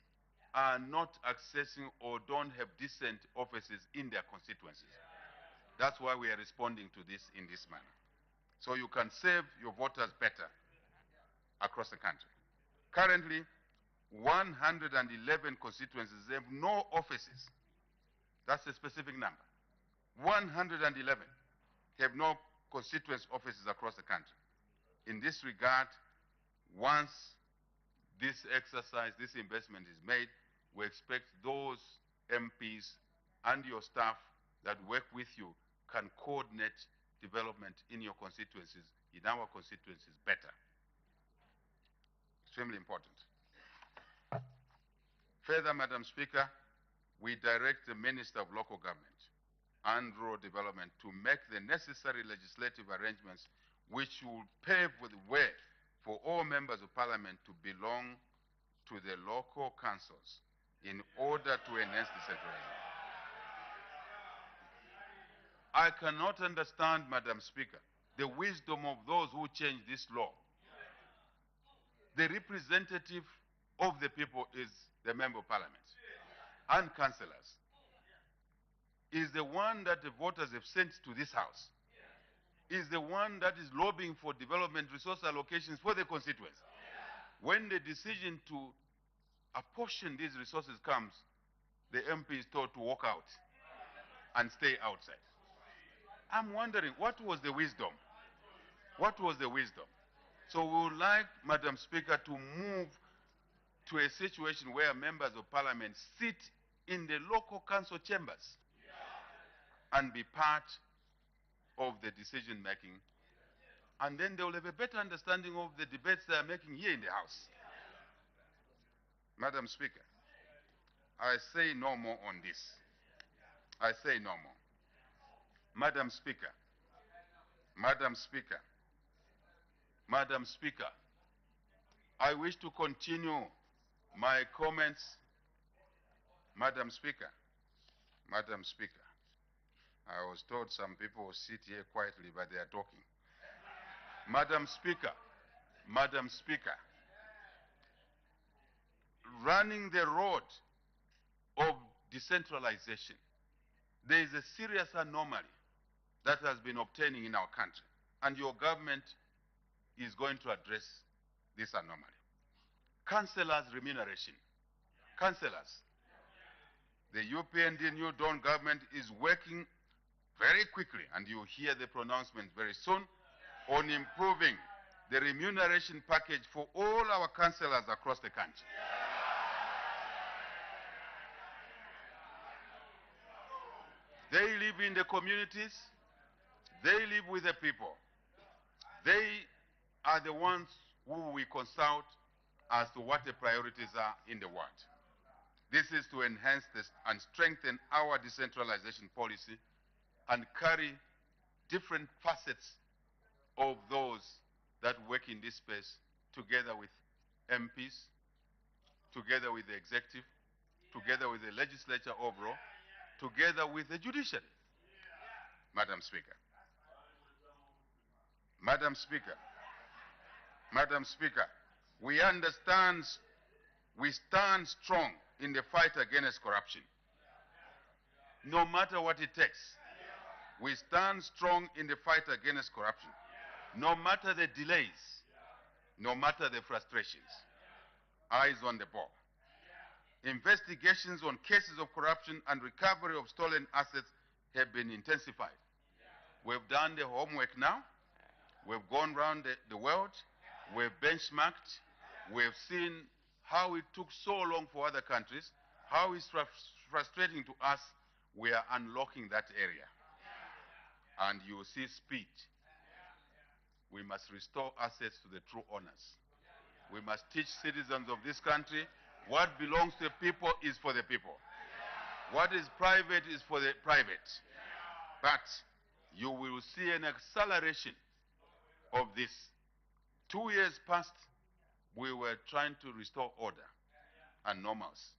are not accessing or don't have decent offices in their constituencies. That's why we are responding to this in this manner. So you can serve your voters better across the country. Currently, 111 constituencies have no offices. That's a specific number. 111 have no constituency offices across the country. In this regard, once this exercise, this investment is made, we expect those MPs and your staff that work with you can coordinate development in your constituencies, in our constituencies better. Extremely important. Further, Madam Speaker, we direct the Minister of Local Government and Rural Development to make the necessary legislative arrangements which will pave the way for all members of parliament to belong to the local councils in order to enhance decentralization. I cannot understand, Madam Speaker, the wisdom of those who changed this law. The representative of the people is the member of parliament and councillors. Is the one that the voters have sent to this house. Is the one that is lobbying for development resource allocations for the constituents. When the decision to apportion these resources comes, the MP is told to walk out and stay outside. I'm wondering, what was the wisdom? What was the wisdom? So we would like, Madam Speaker, to move to a situation where members of parliament sit in the local council chambers and be part of the decision making. And then they will have a better understanding of the debates they are making here in the House. Madam Speaker, I say no more on this. I say no more. Madam Speaker, Madam Speaker, Madam Speaker, I wish to continue my comments. Madam Speaker, Madam Speaker, I was told some people sit here quietly, but they are talking. Madam Speaker, Madam Speaker, running the road of decentralization, there is a serious anomaly that has been obtaining in our country, and your government is going to address this anomaly. Councillors' remuneration. Councillors. The UPND New Dawn government is working very quickly, and you'll hear the pronouncement very soon, on improving the remuneration package for all our councillors across the country. They live in the communities. They live with the people. They are the ones who we consult as to what the priorities are in the world. This is to enhance this and strengthen our decentralization policy and carry different facets of those that work in this space together with MPs, together with the executive, together with the legislature overall, together with the judiciary. Madam Speaker. Madam Speaker. Madam Speaker, we understand, we stand strong in the fight against corruption. No matter what it takes, we stand strong in the fight against corruption. No matter the delays, no matter the frustrations, eyes on the ball. Investigations on cases of corruption and recovery of stolen assets have been intensified. We've done the homework now. We've gone around the world. We've benchmarked. We've seen how it took so long for other countries, how it's frustrating to us. We are unlocking that area. And you will see speed. We must restore assets to the true owners. We must teach citizens of this country what belongs to the people is for the people. What is private is for the private. But you will see an acceleration of this. 2 years past, we were trying to restore order and normalcy.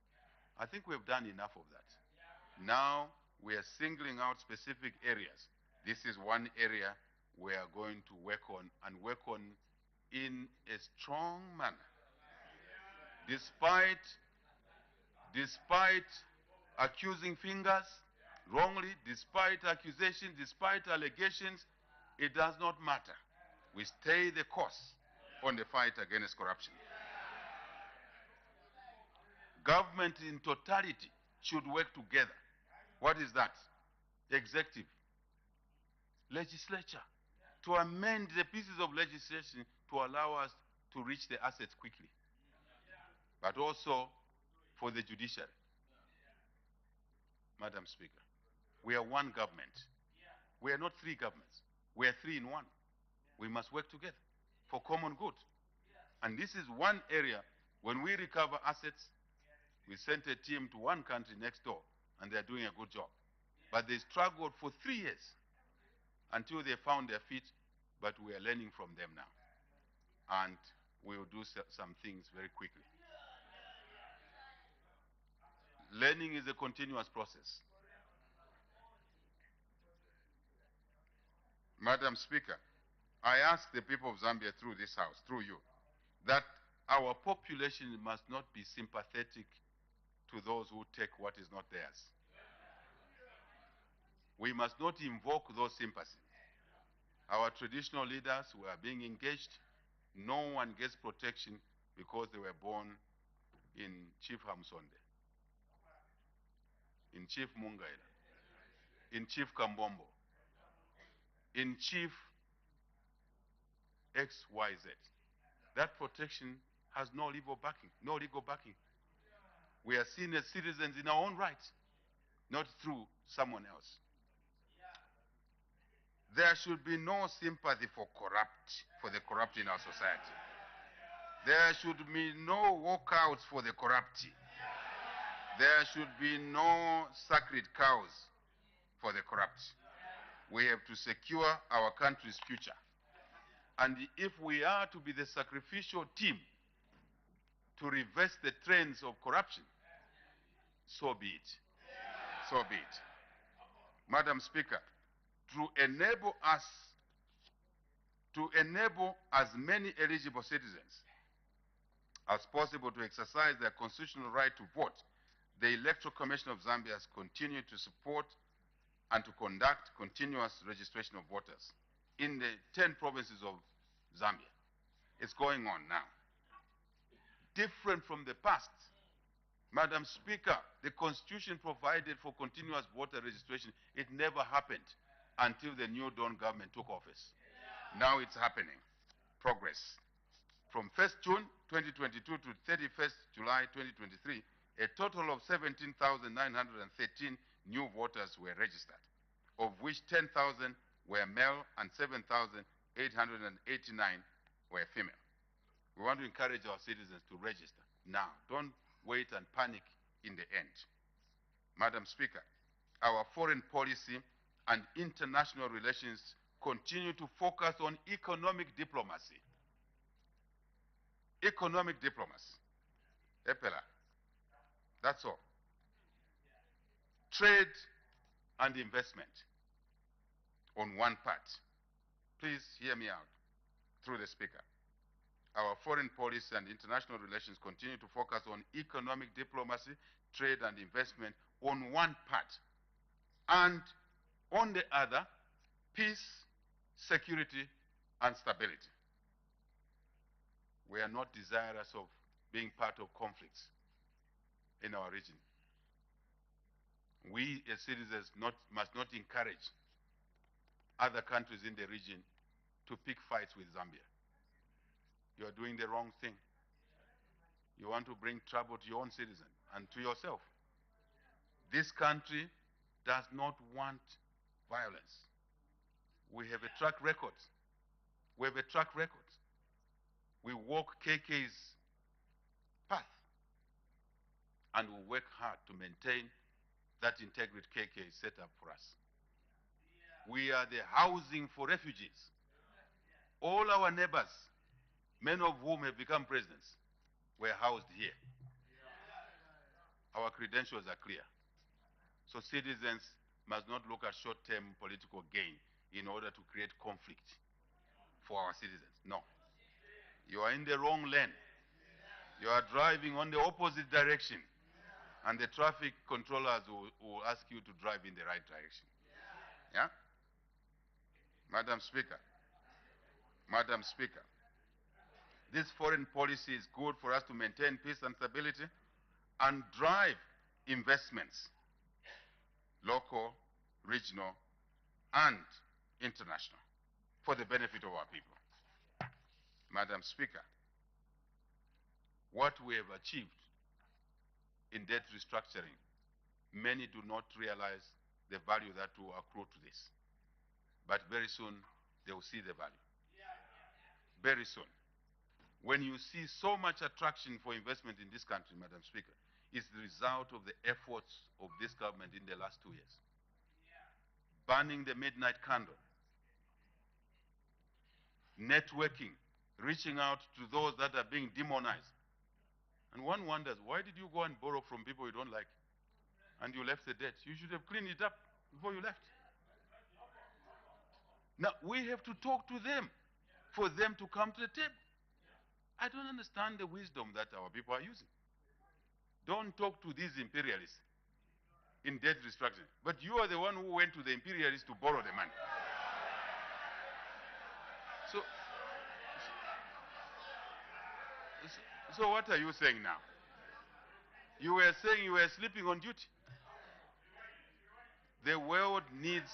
I think we've done enough of that. Now we are singling out specific areas. This is one area we are going to work on, and work on in a strong manner. Despite accusing fingers wrongly, despite accusations, despite allegations, it does not matter. We stay the course on the fight against corruption. Government in totality should work together. What is that? Executive, legislature, to amend the pieces of legislation to allow us to reach the assets quickly. But also for the judiciary. Madam Speaker, we are one government. We are not three governments. We are three in one. We must work together for common good. And this is one area, when we recover assets, we sent a team to one country next door, and they're doing a good job. But they struggled for 3 years until they found their feet, but we are learning from them now. And we will do some things very quickly. Learning is a continuous process. Madam Speaker, I ask the people of Zambia through this house, through you, that Our population must not be sympathetic to those who take what is not theirs. We must not invoke those sympathies. Our traditional leaders were being engaged. No one gets protection because they were born in Chief Hamsonde, in Chief Mungaira, in Chief Kambombo, in Chief XYZ. That protection has no legal backing, no legal backing. We are seen as citizens in our own right, not through someone else. There should be no sympathy for the corrupt in our society. There should be no walkouts for the corrupt. There should be no sacred cows for the corrupt. We have to secure our country's future. And if we are to be the sacrificial team to reverse the trends of corruption, so be it. So be it. Madam Speaker, to enable as many eligible citizens as possible to exercise their constitutional right to vote, the Electoral Commission of Zambia has continued to support and to conduct continuous registration of voters in the 10 provinces of Zambia. It's going on now. Different from the past. Madam Speaker, the Constitution provided for continuous voter registration. It never happened until the New Dawn government took office. Now it's happening. Progress. From 1st June 2022 to 31st July 2023, a total of 17,913 new voters were registered, of which 10,000 were male and 7,889 were female. We want to encourage our citizens to register now. Don't wait and panic in the end. Madam Speaker, our foreign policy and international relations continue to focus on economic diplomacy. Economic diplomacy. Epela. That's all. Trade and investment on one part. Please hear me out through the speaker. Our foreign policy and international relations continue to focus on economic diplomacy, trade and investment on one part. And on the other, peace, security, and stability. We are not desirous of being part of conflicts in our region. We as citizens must not encourage other countries in the region to pick fights with Zambia. You are doing the wrong thing. You want to bring trouble to your own citizen and to yourself. This country does not want violence. We have a track record. We have a track record. We walk KK's path. And we work hard to maintain that integrity KK is set up for us. We are the housing for refugees. All our neighbors, many of whom have become presidents, were housed here. Our credentials are clear. So citizens must not look at short-term political gain in order to create conflict for our citizens. No. You are in the wrong lane. You are driving on the opposite direction. And the traffic controllers will ask you to drive in the right direction. Yeah? Madam Speaker. Madam Speaker. This foreign policy is good for us to maintain peace and stability and drive investments, local, regional, and international, for the benefit of our people. Madam Speaker, what we have achieved in debt restructuring, many do not realize the value that will accrue to this. But very soon, they will see the value. Very soon. When you see so much attraction for investment in this country, Madam Speaker, it's the result of the efforts of this government in the last 2 years. Burning the midnight candle, networking, reaching out to those that are being demonized. And one wonders, why did you go and borrow from people you don't like? And you left the debt. You should have cleaned it up before you left. Now, we have to talk to them for them to come to the table. I don't understand the wisdom that our people are using. Don't talk to these imperialists in debt restructuring. But you are the one who went to the imperialists to borrow the money. So, so what are you saying now? You were saying you were sleeping on duty. The world needs,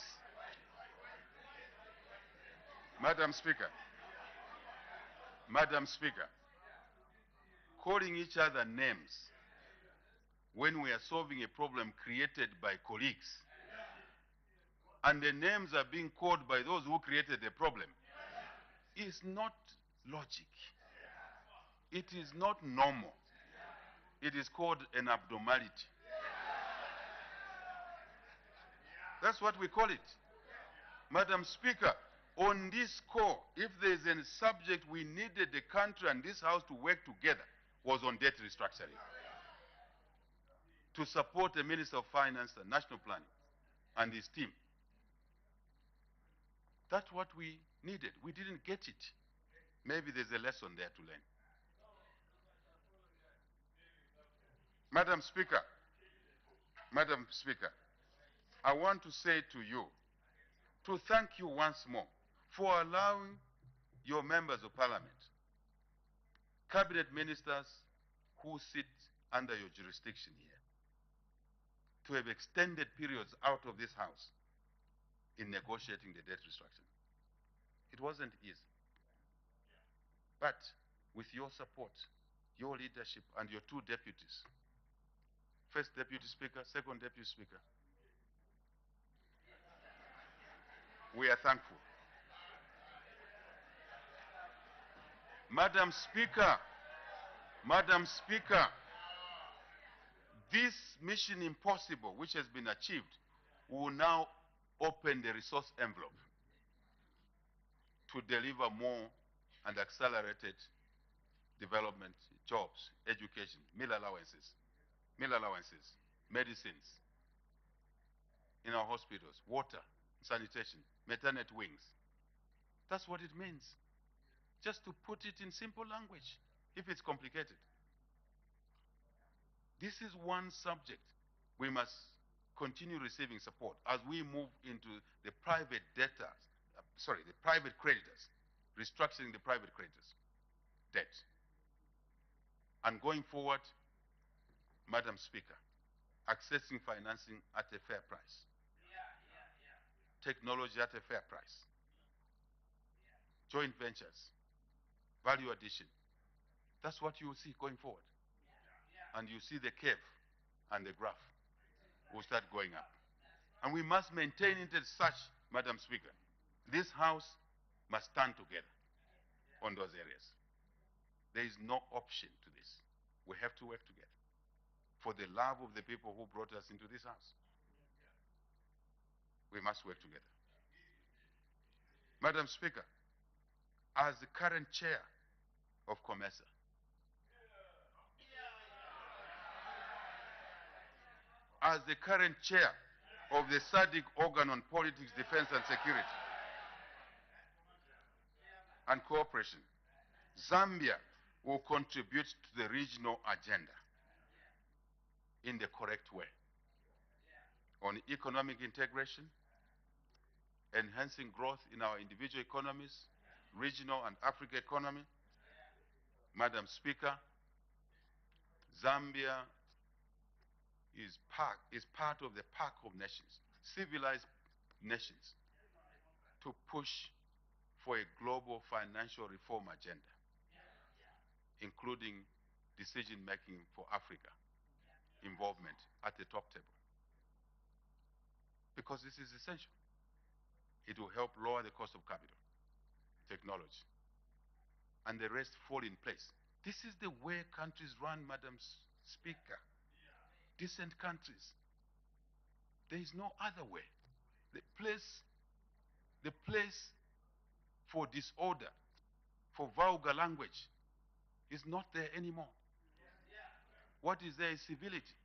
Madam Speaker, calling each other names when we are solving a problem created by colleagues, and the names are being called by those who created the problem, is not logic. It is not normal. It is called an abnormality. That's what we call it. Madam Speaker, on this score, if there's a subject we needed the country and this House to work together, was on debt restructuring. To support the Minister of Finance and National Planning and his team. That's what we needed. We didn't get it. Maybe there's a lesson there to learn. Madam Speaker, I want to say to you, to thank you once more for allowing your members of parliament, cabinet ministers who sit under your jurisdiction here, to have extended periods out of this House in negotiating the debt restructuring. It wasn't easy. But with your support, your leadership, and your two deputies, first deputy speaker, second deputy speaker, we are thankful. Madam Speaker, this mission impossible which has been achieved will now open the resource envelope to deliver more and accelerated development, jobs, education, meal allowances, medicines in our hospitals, water, sanitation, maternity wings. That's what it means. Just to put it in simple language, if it's complicated. This is one subject we must continue receiving support as we move into the private the private creditors, restructuring the private creditors' debt. And going forward, Madam Speaker, accessing financing at a fair price. Technology at a fair price. Joint ventures, value addition. That's what you will see going forward. And you see the curve and the graph will start going up. And we must maintain it as such, Madam Speaker. This House must stand together on those areas. There is no option to this. We have to work together for the love of the people who brought us into this House. We must work together. Madam Speaker, as the current chair of COMESA, as the current chair of the SADC organ on politics, defense and security and cooperation, Zambia will contribute to the regional agenda in the correct way on economic integration, enhancing growth in our individual economies, regional and African economy. Madam Speaker, Zambia is part of the pack of nations, civilized nations, to push for a global financial reform agenda, including decision-making for Africa, involvement at the top table. Because this is essential. It will help lower the cost of capital, technology, and the rest fall in place. This is the way countries run, Madam Speaker. Decent countries. There is no other way. The place for disorder, for vulgar language, is not there anymore. What is there is civility.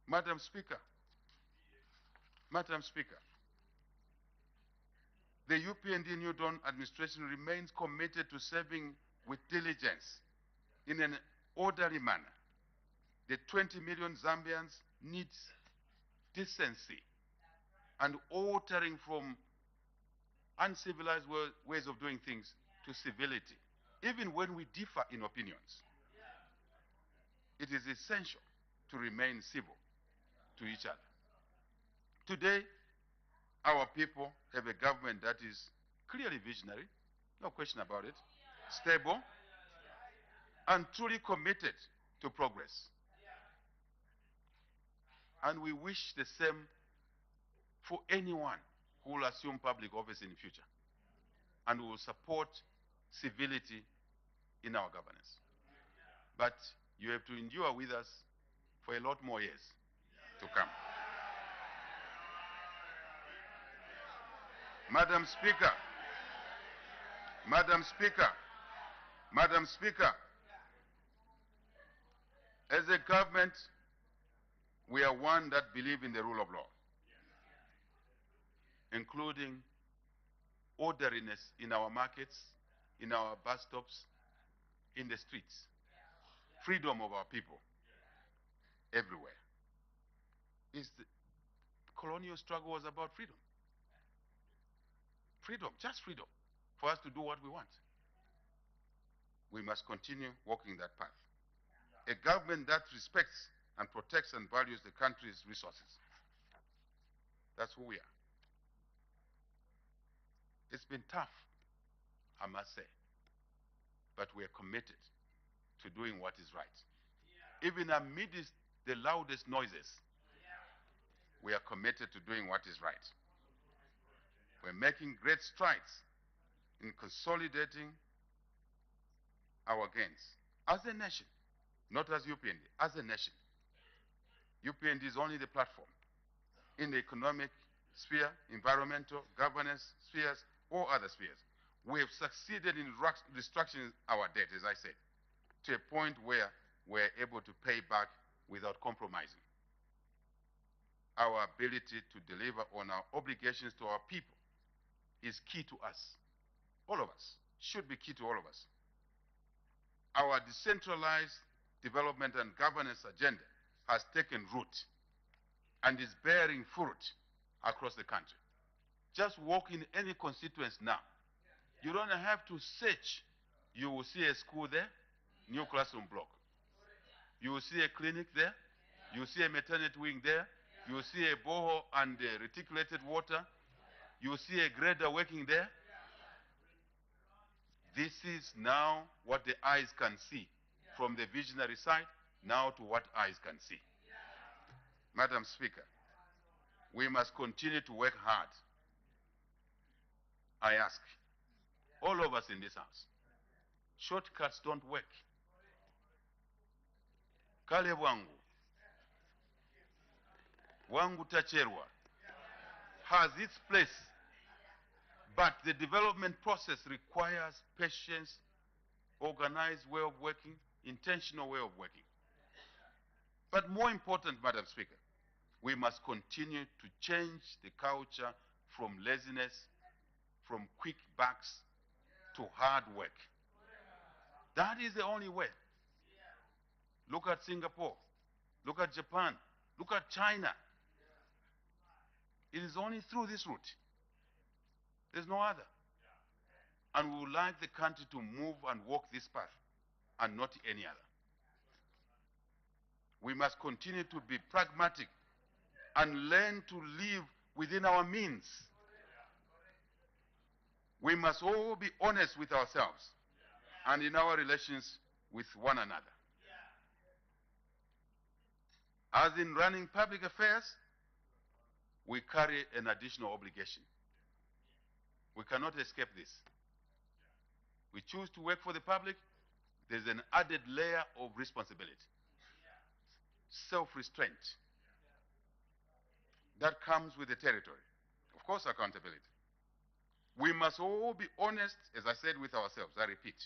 Madam Speaker, The UPND New Dawn administration remains committed to serving with diligence in an orderly manner. The 20 million Zambians need decency and altering from uncivilized ways of doing things to civility. Even when we differ in opinions, it is essential to remain civil to each other. Today, our people have a government that is clearly visionary, no question about it, stable, and truly committed to progress. And we wish the same for anyone who will assume public office in the future. And we will support civility in our governance. But you have to endure with us for a lot more years to come. Madam Speaker, Madam Speaker, Madam Speaker, as a government, we are one that believe in the rule of law, including orderliness in our markets, in our bus stops, in the streets, freedom of our people everywhere. The colonial struggle was about freedom. Freedom, just freedom, for us to do what we want. We must continue walking that path. A government that respects and protects and values the country's resources. That's who we are. It's been tough, I must say, but we are committed to doing what is right. Even amidst the loudest noises, we are committed to doing what is right. We're making great strides in consolidating our gains as a nation, not as UPND, as a nation. UPND is only the platform. In the economic sphere, environmental, governance spheres, or other spheres, we have succeeded in restructuring our debt, as I said, to a point where we're able to pay back without compromising. Our ability to deliver on our obligations to our people is key to us. All of us, should be key to all of us. Our decentralized development and governance agenda has taken root and is bearing fruit across the country. Just walk in any constituency now. You don't have to search. You will see a school there, new classroom block. You will see a clinic there. You will see a maternity wing there. You will see a borehole and reticulated water. You will see a grader working there. This is now what the eyes can see, from the visionary side now to what eyes can see. Madam Speaker, we must continue to work hard. I ask all of us in this house, shortcuts don't work. Kale wangu tacherwa has its place, but the development process requires patience, organized way of working, intentional way of working. But more important, Madam Speaker, we must continue to change the culture from laziness, from quick bucks to hard work. That is the only way. Look at Singapore. Look at Japan. Look at China. It is only through this route. There's no other. And we would like the country to move and walk this path and not any other. We must continue to be pragmatic and learn to live within our means. We must all be honest with ourselves and in our relations with one another. As in running public affairs, we carry an additional obligation. We cannot escape this. We choose to work for the public, there's an added layer of responsibility. Self-restraint. That comes with the territory. Of course, accountability. We must all be honest, as I said, with ourselves. I repeat.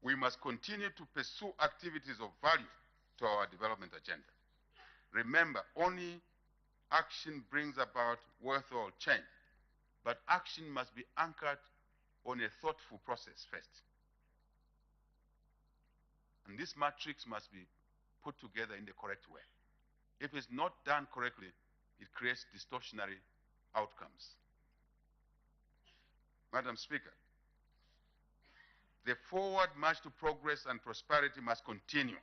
We must continue to pursue activities of value to our development agenda. Remember, only action brings about worthwhile change. But action must be anchored on a thoughtful process first. And this matrix must be put together in the correct way. If it's not done correctly, it creates distortionary outcomes. Madam Speaker, the forward march to progress and prosperity must continue,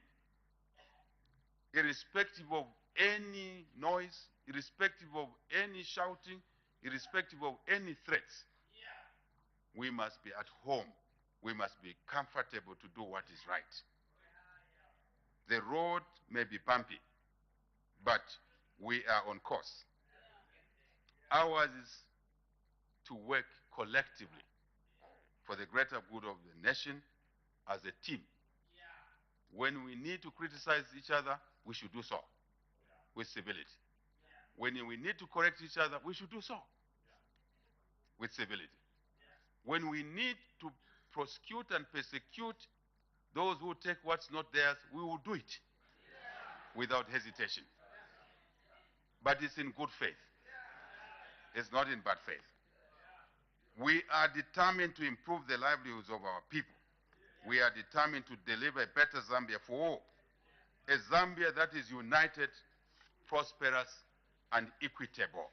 irrespective of any noise, irrespective of any shouting, irrespective of any threats. We must be at home. We must be comfortable to do what is right. The road may be bumpy, but we are on course. Ours is to work collectively for the greater good of the nation as a team. When we need to criticize each other, we should do so with civility. When we need to correct each other, we should do so with civility. When we need to prosecute and persecute those who take what's not theirs, we will do it without hesitation. But it's in good faith. It's not in bad faith. We are determined to improve the livelihoods of our people. We are determined to deliver a better Zambia for all. A Zambia that is united, prosperous, and equitable.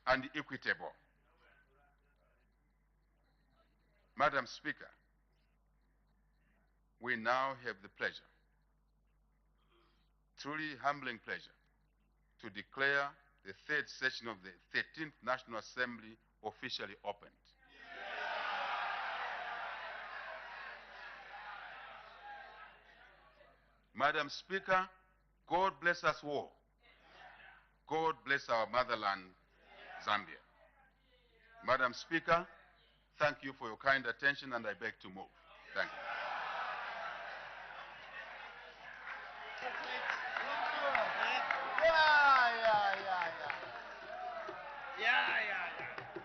And equitable. Madam Speaker, we now have the pleasure, truly humbling pleasure, to declare the third session of the 13th National Assembly officially opened. Madam Speaker, God bless us all. God bless our motherland, Zambia. Madam Speaker, thank you for your kind attention, and I beg to move. Thank you. Yeah.